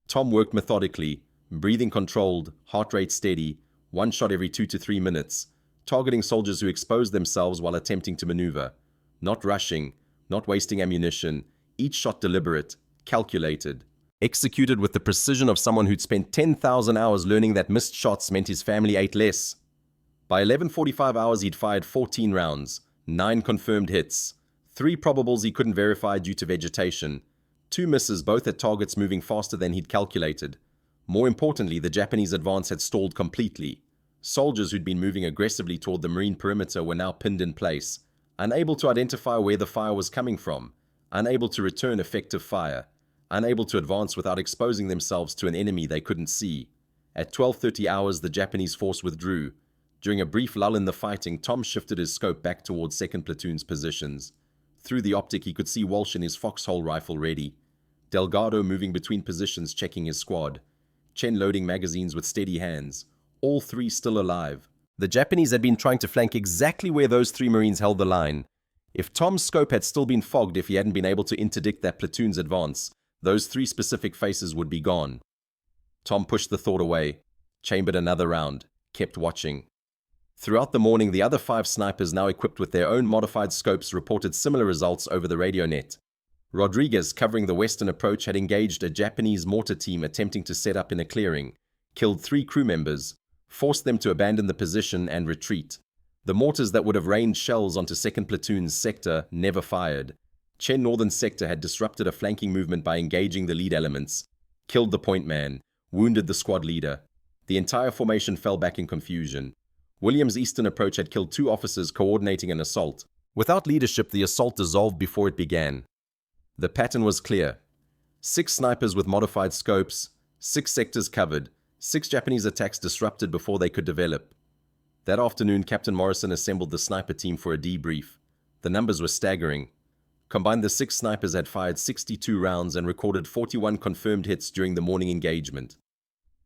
Tom worked methodically, breathing controlled, heart rate steady, 1 shot every 2 to 3 minutes, targeting soldiers who exposed themselves while attempting to maneuver. Not rushing, not wasting ammunition, each shot deliberate, calculated. Executed with the precision of someone who'd spent 10,000 hours learning that missed shots meant his family ate less. By 11:45 hours, he'd fired 14 rounds, 9 confirmed hits, 3 probables he couldn't verify due to vegetation, 2 misses, both at targets moving faster than he'd calculated. More importantly, the Japanese advance had stalled completely. Soldiers who'd been moving aggressively toward the Marine perimeter were now pinned in place, unable to identify where the fire was coming from, unable to return effective fire, unable to advance without exposing themselves to an enemy they couldn't see. At 12:30 hours, the Japanese force withdrew. During a brief lull in the fighting, Tom shifted his scope back towards 2nd Platoon's positions. Through the optic, he could see Walsh in his foxhole rifle ready. Delgado moving between positions, checking his squad. Chen loading magazines with steady hands. All 3 still alive. The Japanese had been trying to flank exactly where those 3 Marines held the line. If Tom's scope had still been fogged, if he hadn't been able to interdict that platoon's advance, those 3 specific faces would be gone. Tom pushed the thought away, chambered another round, kept watching. Throughout the morning, the other 5 snipers, now equipped with their own modified scopes, reported similar results over the radio net. Rodriguez, covering the western approach, had engaged a Japanese mortar team attempting to set up in a clearing, killed 3 crew members, forced them to abandon the position and retreat. The mortars that would have rained shells onto 2nd Platoon's sector never fired. Chen Northern Sector had disrupted a flanking movement by engaging the lead elements, killed the point man, wounded the squad leader. The entire formation fell back in confusion. Williams' eastern approach had killed 2 officers coordinating an assault. Without leadership, the assault dissolved before it began. The pattern was clear. 6 snipers with modified scopes, 6 sectors covered, 6 Japanese attacks disrupted before they could develop. That afternoon, Captain Morrison assembled the sniper team for a debrief. The numbers were staggering. Combined, the 6 snipers had fired 62 rounds and recorded 41 confirmed hits during the morning engagement.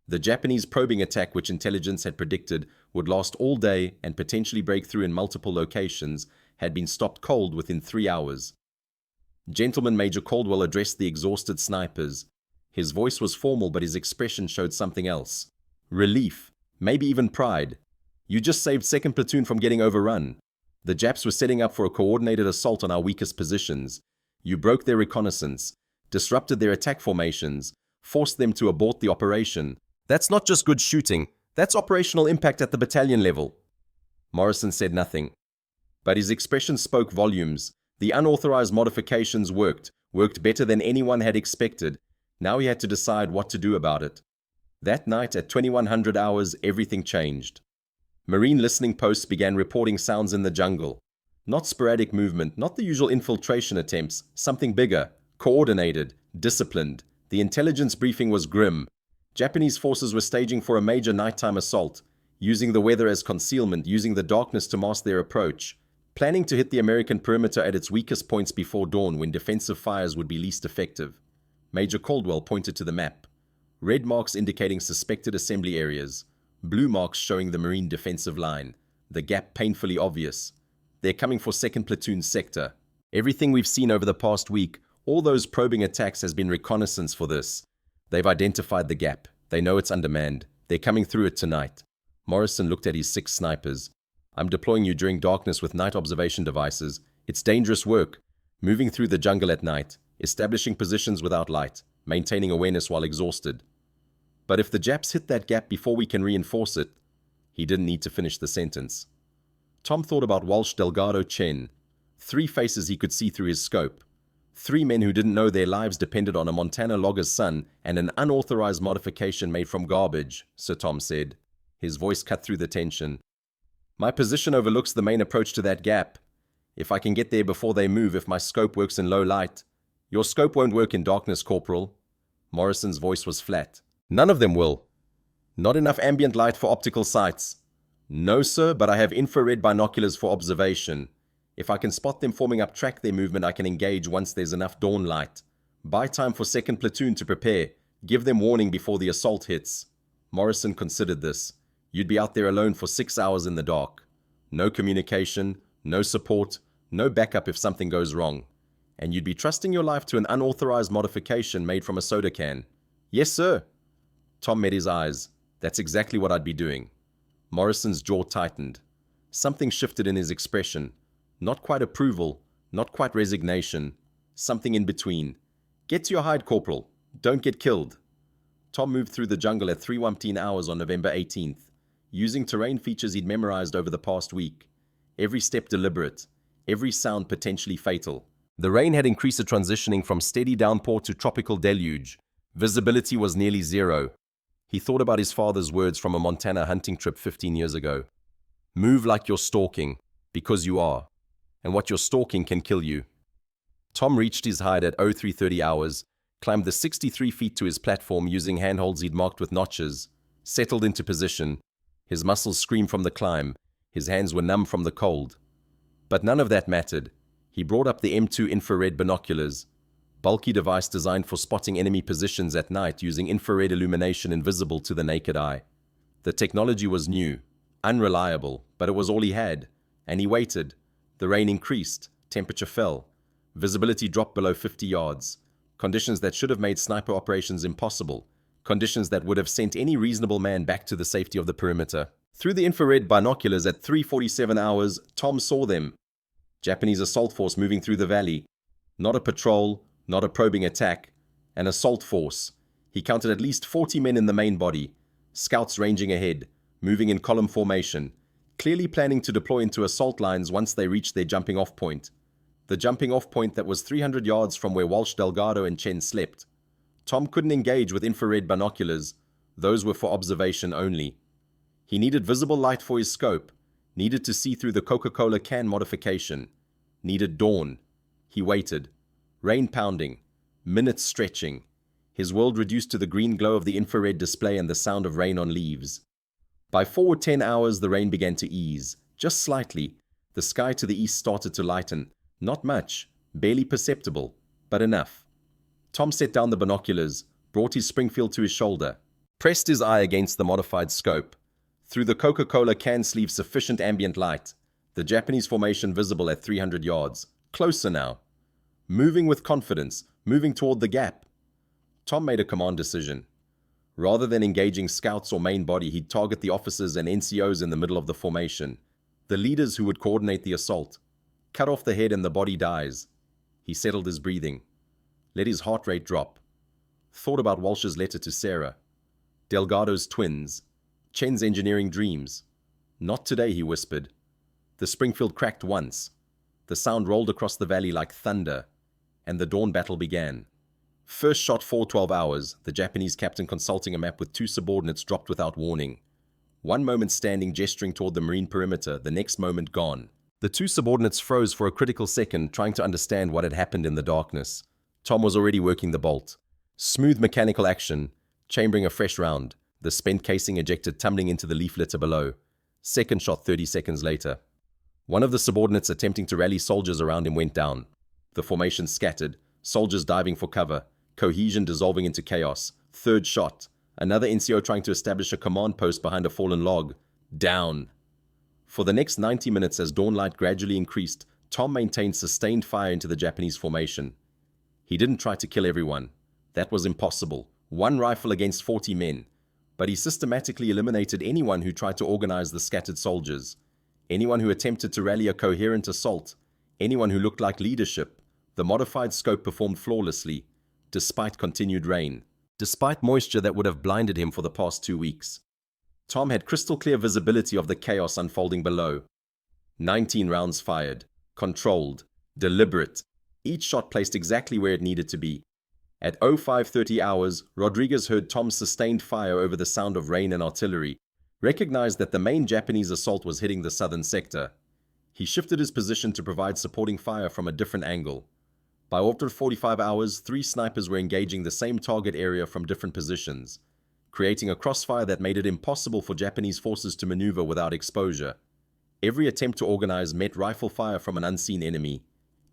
The Japanese probing attack, which intelligence had predicted would last all day and potentially break through in multiple locations, had been stopped cold within 3 hours. Gentleman Major Caldwell addressed the exhausted snipers. His voice was formal, but his expression showed something else. Relief, maybe even pride. You just saved 2nd Platoon from getting overrun. The Japs were setting up for a coordinated assault on our weakest positions. You broke their reconnaissance, disrupted their attack formations, forced them to abort the operation. That's not just good shooting, that's operational impact at the battalion level. Morrison said nothing, but his expression spoke volumes. The unauthorized modifications worked better than anyone had expected. Now he had to decide what to do about it. That night at 2100 hours, everything changed. Marine listening posts began reporting sounds in the jungle. Not sporadic movement, not the usual infiltration attempts, something bigger, coordinated, disciplined. The intelligence briefing was grim. Japanese forces were staging for a major nighttime assault, using the weather as concealment, using the darkness to mask their approach, planning to hit the American perimeter at its weakest points before dawn when defensive fires would be least effective. Major Caldwell pointed to the map. Red marks indicating suspected assembly areas. Blue marks showing the Marine defensive line. The gap painfully obvious. They're coming for 2nd Platoon sector. Everything we've seen over the past week, all those probing attacks has been reconnaissance for this. They've identified the gap. They know it's undermanned. They're coming through it tonight. Morrison looked at his 6 snipers. I'm deploying you during darkness with night observation devices. It's dangerous work. Moving through the jungle at night, establishing positions without light, maintaining awareness while exhausted. But if the Japs hit that gap before we can reinforce it, he didn't need to finish the sentence. Tom thought about Walsh, Delgado, Chen. 3 faces he could see through his scope. 3 men who didn't know their lives depended on a Montana logger's son and an unauthorized modification made from garbage, Sir Tom said. His voice cut through the tension. My position overlooks the main approach to that gap. If I can get there before they move, if my scope works in low light. Your scope won't work in darkness, Corporal. Morrison's voice was flat. None of them will. Not enough ambient light for optical sights. No, sir, but I have infrared binoculars for observation. If I can spot them forming up, track their movement, I can engage once there's enough dawn light. Buy time for 2nd Platoon to prepare. Give them warning before the assault hits. Morrison considered this. You'd be out there alone for 6 hours in the dark. No communication, no support, no backup if something goes wrong. And you'd be trusting your life to an unauthorized modification made from a soda can. Yes, sir. Tom met his eyes. That's exactly what I'd be doing. Morrison's jaw tightened. Something shifted in his expression. Not quite approval, not quite resignation. Something in between. Get to your hide, Corporal. Don't get killed. Tom moved through the jungle at 3:15 hours on November 18th, using terrain features he'd memorized over the past week. Every step deliberate, every sound potentially fatal. The rain had increased the transitioning from steady downpour to tropical deluge. Visibility was nearly zero. He thought about his father's words from a Montana hunting trip 15 years ago. Move like you're stalking, because you are. And what you're stalking can kill you. Tom reached his hide at 03:30 hours, climbed the 63 feet to his platform using handholds he'd marked with notches, settled into position. His muscles screamed from the climb. His hands were numb from the cold. But none of that mattered. He brought up the M2 infrared binoculars, bulky device designed for spotting enemy positions at night using infrared illumination invisible to the naked eye. The technology was new, unreliable, but it was all he had. And he waited. The rain increased, temperature fell. Visibility dropped below 50 yards. Conditions that should have made sniper operations impossible. Conditions that would have sent any reasonable man back to the safety of the perimeter. Through the infrared binoculars at 3:47 hours, Tom saw them. Japanese assault force moving through the valley. Not a patrol, not a probing attack. An assault force. He counted at least 40 men in the main body. Scouts ranging ahead, moving in column formation, clearly planning to deploy into assault lines once they reached their jumping-off point. The jumping-off point that was 300 yards from where Walsh, Delgado, and Chen slept. Tom couldn't engage with infrared binoculars. Those were for observation only. He needed visible light for his scope, needed to see through the Coca-Cola can modification, needed dawn. He waited. Rain pounding, minutes stretching. His world reduced to the green glow of the infrared display and the sound of rain on leaves. By 4:10 hours, the rain began to ease, just slightly. The sky to the east started to lighten. Not much, barely perceptible, but enough. Tom set down the binoculars, brought his Springfield to his shoulder, pressed his eye against the modified scope. Through the Coca-Cola can sleeve sufficient ambient light. The Japanese formation visible at 300 yards. Closer now. Moving with confidence, moving toward the gap. Tom made a command decision. Rather than engaging scouts or main body, he'd target the officers and NCOs in the middle of the formation, the leaders who would coordinate the assault. Cut off the head and the body dies. He settled his breathing, let his heart rate drop. Thought about Walsh's letter to Sarah, Delgado's twins, Chen's engineering dreams. Not today, he whispered. The Springfield cracked once. The sound rolled across the valley like thunder, and the dawn battle began. First shot 4:12 hours, the Japanese captain consulting a map with two subordinates dropped without warning. One moment standing gesturing toward the marine perimeter, the next moment gone. The two subordinates froze for a critical second, trying to understand what had happened in the darkness. Tom was already working the bolt. Smooth mechanical action, chambering a fresh round, the spent casing ejected tumbling into the leaf litter below. Second shot 30 seconds later. One of the subordinates attempting to rally soldiers around him went down. The formation scattered, soldiers diving for cover, cohesion dissolving into chaos. Third shot. Another NCO trying to establish a command post behind a fallen log. Down. For the next 90 minutes, as dawn light gradually increased, Tom maintained sustained fire into the Japanese formation. He didn't try to kill everyone. That was impossible. One rifle against 40 men. But he systematically eliminated anyone who tried to organize the scattered soldiers. Anyone who attempted to rally a coherent assault. Anyone who looked like leadership. The modified scope performed flawlessly, despite continued rain. Despite moisture that would have blinded him for the past 2 weeks. Tom had crystal clear visibility of the chaos unfolding below. 19 rounds fired. Controlled. Deliberate. Each shot placed exactly where it needed to be. At 05:30 hours, Rodriguez heard Tom's sustained fire over the sound of rain and artillery, recognized that the main Japanese assault was hitting the southern sector. He shifted his position to provide supporting fire from a different angle. By 45 hours, 3 snipers were engaging the same target area from different positions, creating a crossfire that made it impossible for Japanese forces to maneuver without exposure. Every attempt to organize met rifle fire from an unseen enemy.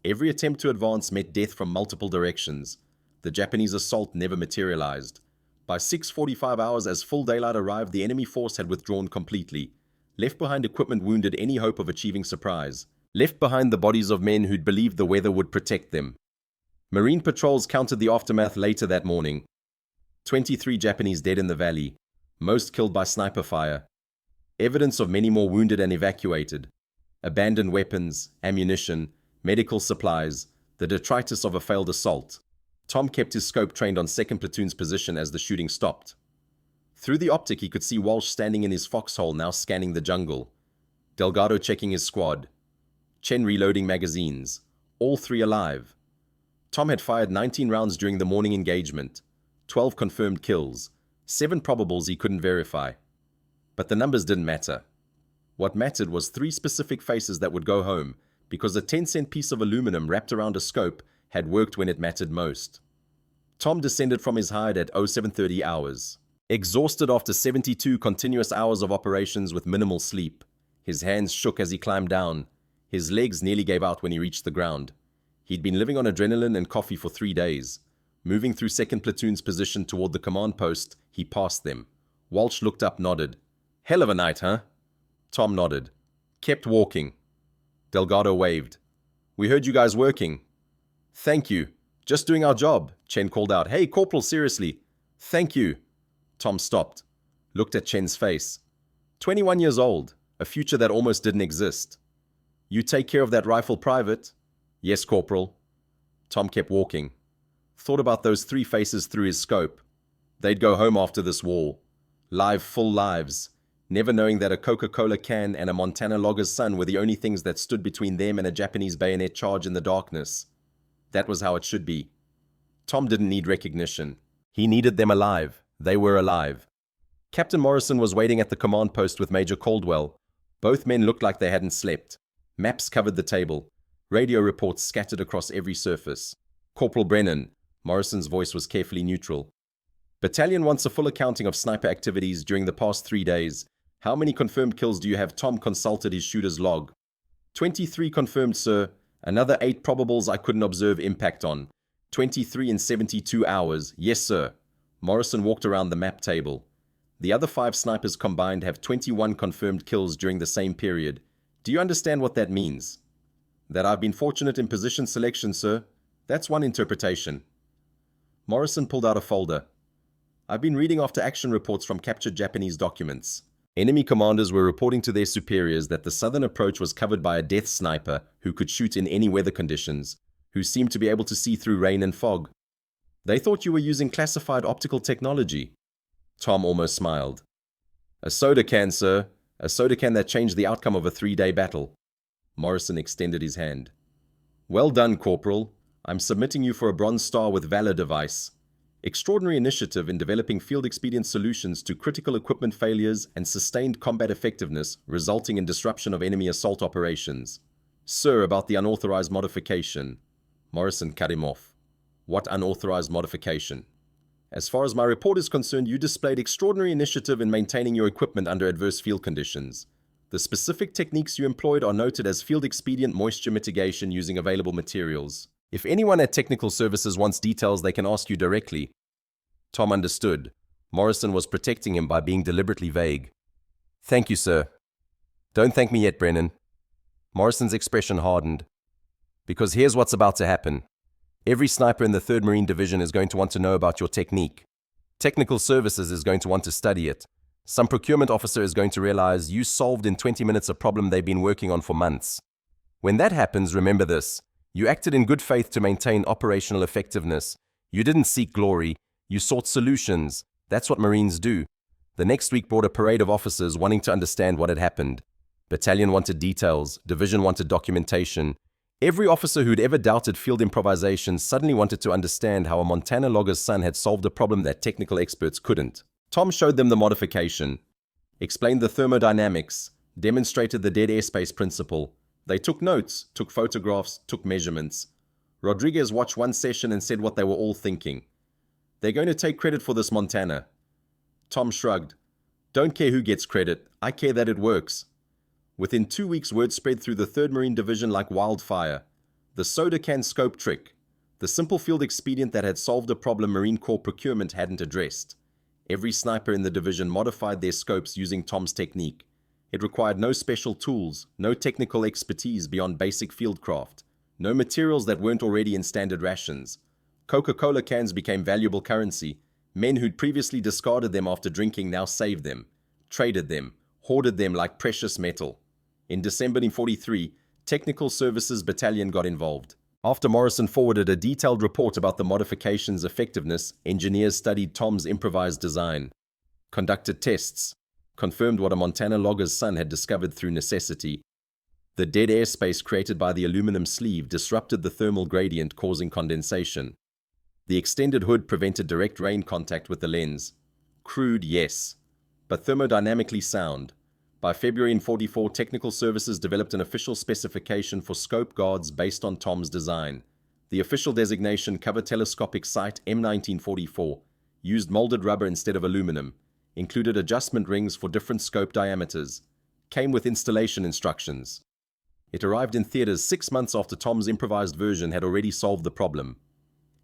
Every attempt to advance met death from multiple directions. The Japanese assault never materialized. By 6:45 hours, as full daylight arrived, the enemy force had withdrawn completely. Left behind equipment wounded any hope of achieving surprise. Left behind the bodies of men who'd believed the weather would protect them. Marine patrols counted the aftermath later that morning. 23 Japanese dead in the valley, most killed by sniper fire. Evidence of many more wounded and evacuated. Abandoned weapons, ammunition, medical supplies, the detritus of a failed assault. Tom kept his scope trained on 2nd Platoon's position as the shooting stopped. Through the optic, he could see Walsh standing in his foxhole, now scanning the jungle. Delgado checking his squad. Chen reloading magazines. All 3 alive. Tom had fired 19 rounds during the morning engagement. 12 confirmed kills. 7 probables he couldn't verify. But the numbers didn't matter. What mattered was 3 specific faces that would go home, because a 10-cent piece of aluminum wrapped around a scope had worked when it mattered most. Tom descended from his hide at 07:30 hours. Exhausted after 72 continuous hours of operations with minimal sleep. His hands shook as he climbed down. His legs nearly gave out when he reached the ground. He'd been living on adrenaline and coffee for 3 days. Moving through 2nd Platoon's position toward the command post, he passed them. Walsh looked up, nodded. "Hell of a night, huh?" Tom nodded. Kept walking. Delgado waved. "We heard you guys working." "Thank you. Just doing our job," Chen called out. "Hey, Corporal, seriously." "Thank you." Tom stopped. Looked at Chen's face. 21 years old. A future that almost didn't exist. "You take care of that rifle, Private?" "Yes, Corporal." Tom kept walking. Thought about those 3 faces through his scope. They'd go home after this war. Live full lives. Never knowing that a Coca-Cola can and a Montana logger's son were the only things that stood between them and a Japanese bayonet charge in the darkness. That was how it should be. Tom didn't need recognition. He needed them alive. They were alive. Captain Morrison was waiting at the command post with Major Caldwell. Both men looked like they hadn't slept. Maps covered the table. Radio reports scattered across every surface. "Corporal Brennan," Morrison's voice was carefully neutral. "Battalion wants a full accounting of sniper activities during the past 3 days. How many confirmed kills do you have?" Tom consulted his shooter's log. 23 confirmed, sir. Another 8 probables I couldn't observe impact on. 23 in 72 hours. Yes, sir. Morrison walked around the map table. The other 5 snipers combined have 21 confirmed kills during the same period. Do you understand what that means? That I've been fortunate in position selection, sir. That's one interpretation. Morrison pulled out a folder. I've been reading after-action reports from captured Japanese documents. Enemy commanders were reporting to their superiors that the southern approach was covered by a death sniper who could shoot in any weather conditions, who seemed to be able to see through rain and fog. They thought you were using classified optical technology. Tom almost smiled. A soda can, sir. A soda can that changed the outcome of a 3-day battle. Morrison extended his hand. Well done, Corporal. I'm submitting you for a Bronze Star with Valor device. Extraordinary initiative in developing field expedient solutions to critical equipment failures and sustained combat effectiveness resulting in disruption of enemy assault operations. Sir, about the unauthorized modification. Morrison cut him off. What unauthorized modification? As far as my report is concerned, you displayed extraordinary initiative in maintaining your equipment under adverse field conditions. The specific techniques you employed are noted as field expedient moisture mitigation using available materials. If anyone at Technical Services wants details, they can ask you directly. Tom understood. Morrison was protecting him by being deliberately vague. Thank you, sir. Don't thank me yet, Brennan. Morrison's expression hardened. Because here's what's about to happen. Every sniper in the 3rd Marine Division is going to want to know about your technique. Technical Services is going to want to study it. Some procurement officer is going to realize you solved in 20 minutes a problem they've been working on for months. When that happens, remember this. You acted in good faith to maintain operational effectiveness. You didn't seek glory. You sought solutions. That's what Marines do. The next week brought a parade of officers wanting to understand what had happened. Battalion wanted details. Division wanted documentation. Every officer who'd ever doubted field improvisation suddenly wanted to understand how a Montana logger's son had solved a problem that technical experts couldn't. Tom showed them the modification, explained the thermodynamics, demonstrated the dead airspace principle. They took notes, took photographs, took measurements. Rodriguez watched one session and said what they were all thinking. They're going to take credit for this, Montana. Tom shrugged. Don't care who gets credit. I care that it works. Within 2 weeks, word spread through the 3rd Marine Division like wildfire. The soda can scope trick. The simple field expedient that had solved a problem Marine Corps procurement hadn't addressed. Every sniper in the division modified their scopes using Tom's technique. It required no special tools, no technical expertise beyond basic fieldcraft, no materials that weren't already in standard rations. Coca-Cola cans became valuable currency. Men who'd previously discarded them after drinking now saved them, traded them, hoarded them like precious metal. In December 1943, Technical Services Battalion got involved. After Morrison forwarded a detailed report about the modification's effectiveness, engineers studied Tom's improvised design, conducted tests, confirmed what a Montana logger's son had discovered through necessity. The dead airspace created by the aluminum sleeve disrupted the thermal gradient, causing condensation. The extended hood prevented direct rain contact with the lens. Crude, yes, but thermodynamically sound. By February 1944, Technical Services developed an official specification for scope guards based on Tom's design. The official designation, Cover Telescopic Sight M1944, used molded rubber instead of aluminum, included adjustment rings for different scope diameters, came with installation instructions. It arrived in theaters 6 months after Tom's improvised version had already solved the problem.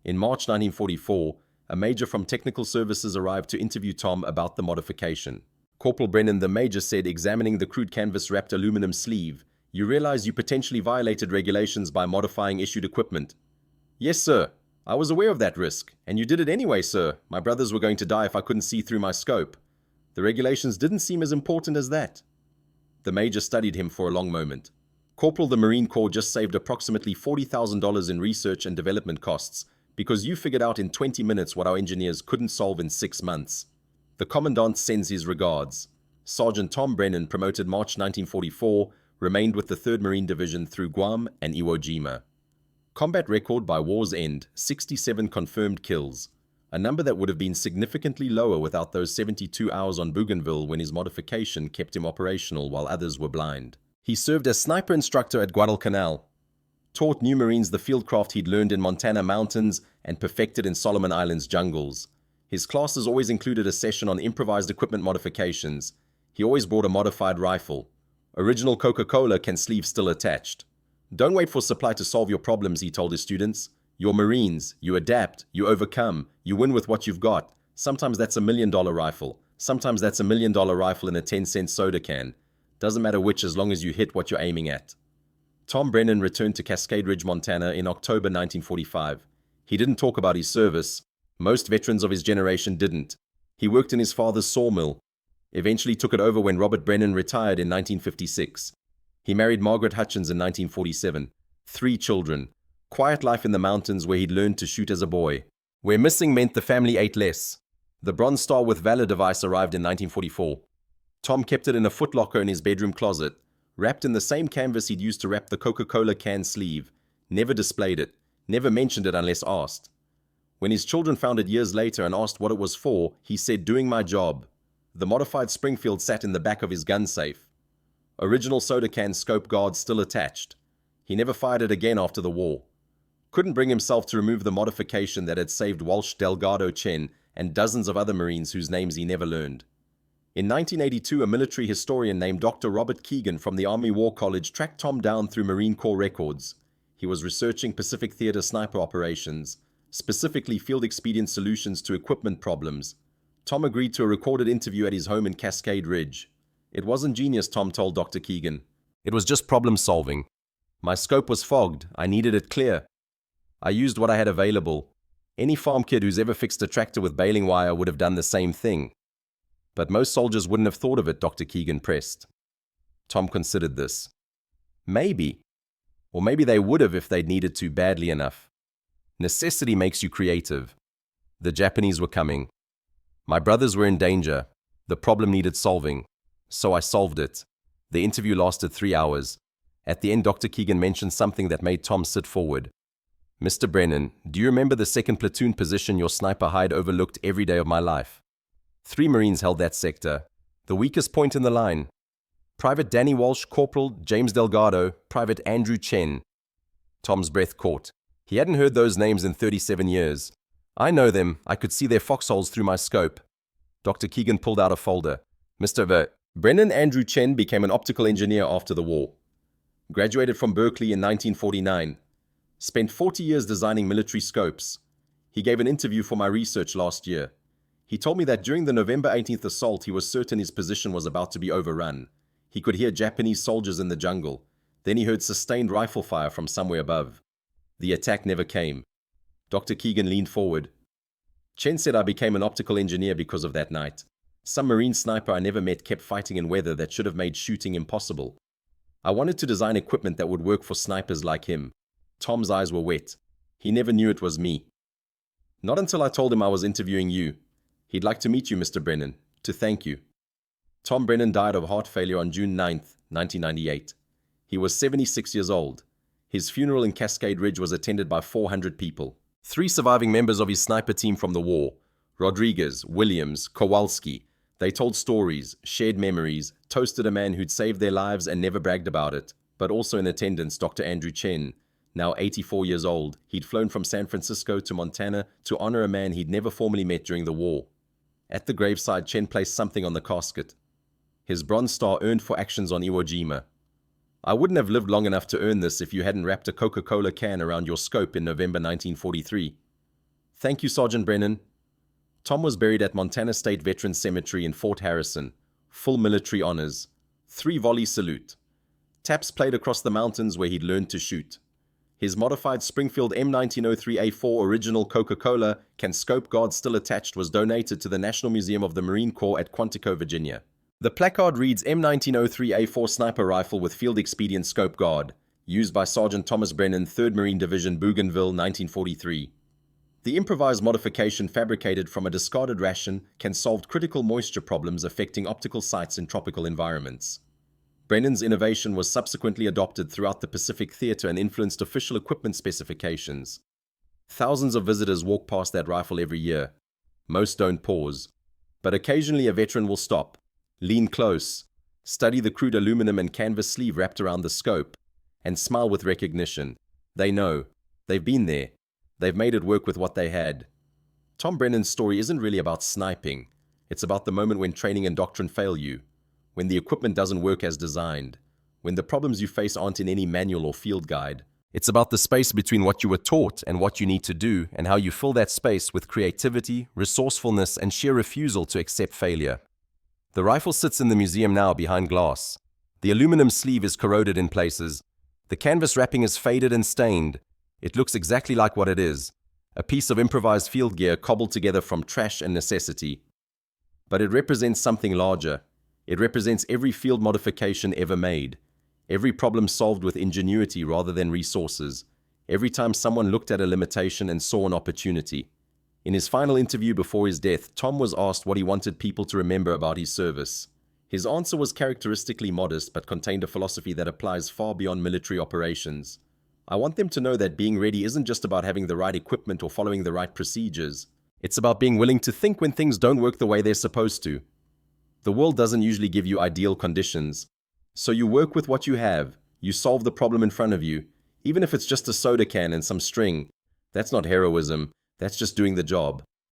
In March 1944, a major from Technical Services arrived to interview Tom about the modification. Corporal Brennan, the major, said, examining the crude canvas-wrapped aluminum sleeve, "You realize you potentially violated regulations by modifying issued equipment." "Yes, sir. I was aware of that risk. And you did it anyway, sir. My brothers were going to die if I couldn't see through my scope. The regulations didn't seem as important as that." The major studied him for a long moment. "Corporal, the Marine Corps just saved approximately $40,000 in research and development costs because you figured out in 20 minutes what our engineers couldn't solve in 6 months. The Commandant sends his regards." Sergeant Tom Brennan, promoted March 1944, remained with the 3rd Marine Division through Guam and Iwo Jima. Combat record by war's end, 67 confirmed kills, a number that would have been significantly lower without those 72 hours on Bougainville when his modification kept him operational while others were blind. He served as sniper instructor at Guadalcanal, taught new Marines the fieldcraft he'd learned in Montana mountains and perfected in Solomon Islands jungles. His classes always included a session on improvised equipment modifications. He always brought a modified rifle. Original Coca-Cola can sleeve still attached. "Don't wait for supply to solve your problems," he told his students. "You're Marines. You adapt. You overcome. You win with what you've got. Sometimes that's $1 million rifle. Sometimes that's $1 million rifle in a 10-cent soda can. Doesn't matter which, as long as you hit what you're aiming at." Tom Brennan returned to Cascade Ridge, Montana in October 1945. He didn't talk about his service. Most veterans of his generation didn't. He worked in his father's sawmill, eventually took it over when Robert Brennan retired in 1956. He married Margaret Hutchins in 1947. 3 children. Quiet life in the mountains where he'd learned to shoot as a boy. Where missing meant the family ate less. The Bronze Star with Valor device arrived in 1944. Tom kept it in a footlocker in his bedroom closet, wrapped in the same canvas he'd used to wrap the Coca-Cola can sleeve. Never displayed it, never mentioned it unless asked. When his children found it years later and asked what it was for, he said, "Doing my job." The modified Springfield sat in the back of his gun safe. Original soda can scope guard still attached. He never fired it again after the war. Couldn't bring himself to remove the modification that had saved Walsh, Delgado, Chen, and dozens of other Marines whose names he never learned. In 1982, a military historian named Dr. Robert Keegan from the Army War College tracked Tom down through Marine Corps records. He was researching Pacific Theater sniper operations, specifically field expedient solutions to equipment problems. Tom agreed to a recorded interview at his home in Cascade Ridge. "It wasn't genius," Tom told Dr. Keegan. "It was just problem solving. My scope was fogged. I needed it clear. I used what I had available. Any farm kid who's ever fixed a tractor with baling wire would have done the same thing. But most soldiers wouldn't have thought of it," Dr. Keegan pressed. Tom considered this. Maybe. Or maybe they would have if they'd needed to badly enough. Necessity makes you creative. The Japanese were coming. My brothers were in danger. The problem needed solving. So I solved it. The interview lasted 3 hours. At the end, Dr. Keegan mentioned something that made Tom sit forward. "Mr. Brennan, do you remember the 2nd platoon position your sniper hide overlooked every day of my life? 3 Marines held that sector, the weakest point in the line. Private Danny Walsh, Corporal James Delgado, Private Andrew Chen." Tom's breath caught. He hadn't heard those names in 37 years. "I know them. I could see their foxholes through my scope." Dr. Keegan pulled out a folder. "Mr. Brennan Andrew Chen became an optical engineer after the war. Graduated from Berkeley in 1949. Spent 40 years designing military scopes. He gave an interview for my research last year. He told me that during the November 18th assault, he was certain his position was about to be overrun. He could hear Japanese soldiers in the jungle. Then he heard sustained rifle fire from somewhere above. The attack never came." Dr. Keegan leaned forward. "Chen said I became an optical engineer because of that night. Some Marine sniper I never met kept fighting in weather that should have made shooting impossible. I wanted to design equipment that would work for snipers like him." Tom's eyes were wet. He never knew it was me. "Not until I told him I was interviewing you. He'd like to meet you, Mr. Brennan, to thank you." Tom Brennan died of heart failure on June 9th, 1998. He was 76 years old. His funeral in Cascade Ridge was attended by 400 people. 3 surviving members of his sniper team from the war, Rodriguez, Williams, Kowalski. They told stories, shared memories, toasted a man who'd saved their lives and never bragged about it. But also in attendance, Dr. Andrew Chen, now 84 years old. He'd flown from San Francisco to Montana to honor a man he'd never formally met during the war. At the graveside, Chen placed something on the casket. His Bronze Star earned for actions on Iwo Jima. "I wouldn't have lived long enough to earn this if you hadn't wrapped a Coca-Cola can around your scope in November 1943. Thank you, Sergeant Brennan." Tom was buried at Montana State Veterans Cemetery in Fort Harrison. Full military honors. 3-volley salute. Taps played across the mountains where he'd learned to shoot. His modified Springfield M1903A4 original Coca-Cola can scope guard still attached was donated to the National Museum of the Marine Corps at Quantico, Virginia. The placard reads M1903A4 sniper rifle with field expedient scope guard, used by Sergeant Thomas Brennan, 3rd Marine Division, Bougainville, 1943. The improvised modification fabricated from a discarded ration can solve critical moisture problems affecting optical sights in tropical environments. Brennan's innovation was subsequently adopted throughout the Pacific Theater and influenced official equipment specifications. Thousands of visitors walk past that rifle every year. Most don't pause. But occasionally a veteran will stop, lean close, study the crude aluminum and canvas sleeve wrapped around the scope, and smile with recognition. They know. They've been there. They've made it work with what they had. Tom Brennan's story isn't really about sniping. It's about the moment when training and doctrine fail you, when the equipment doesn't work as designed, when the problems you face aren't in any manual or field guide. It's about the space between what you were taught and what you need to do, and how you fill that space with creativity, resourcefulness, and sheer refusal to accept failure. The rifle sits in the museum now behind glass. The aluminum sleeve is corroded in places, The canvas wrapping is faded and stained. It looks exactly like what it is, a piece of improvised field gear cobbled together from trash and necessity. But it represents something larger. It represents every field modification ever made, every problem solved with ingenuity rather than resources, every time someone looked at a limitation and saw an opportunity. In his final interview before his death, Tom was asked what he wanted people to remember about his service. His answer was characteristically modest but contained a philosophy that applies far beyond military operations. I want them to know that being ready isn't just about having the right equipment or following the right procedures. It's about being willing to think when things don't work the way they're supposed to. The world doesn't usually give you ideal conditions. So you work with what you have. You solve the problem in front of you. Even if it's just a soda can and some string. That's not heroism. That's just doing the job.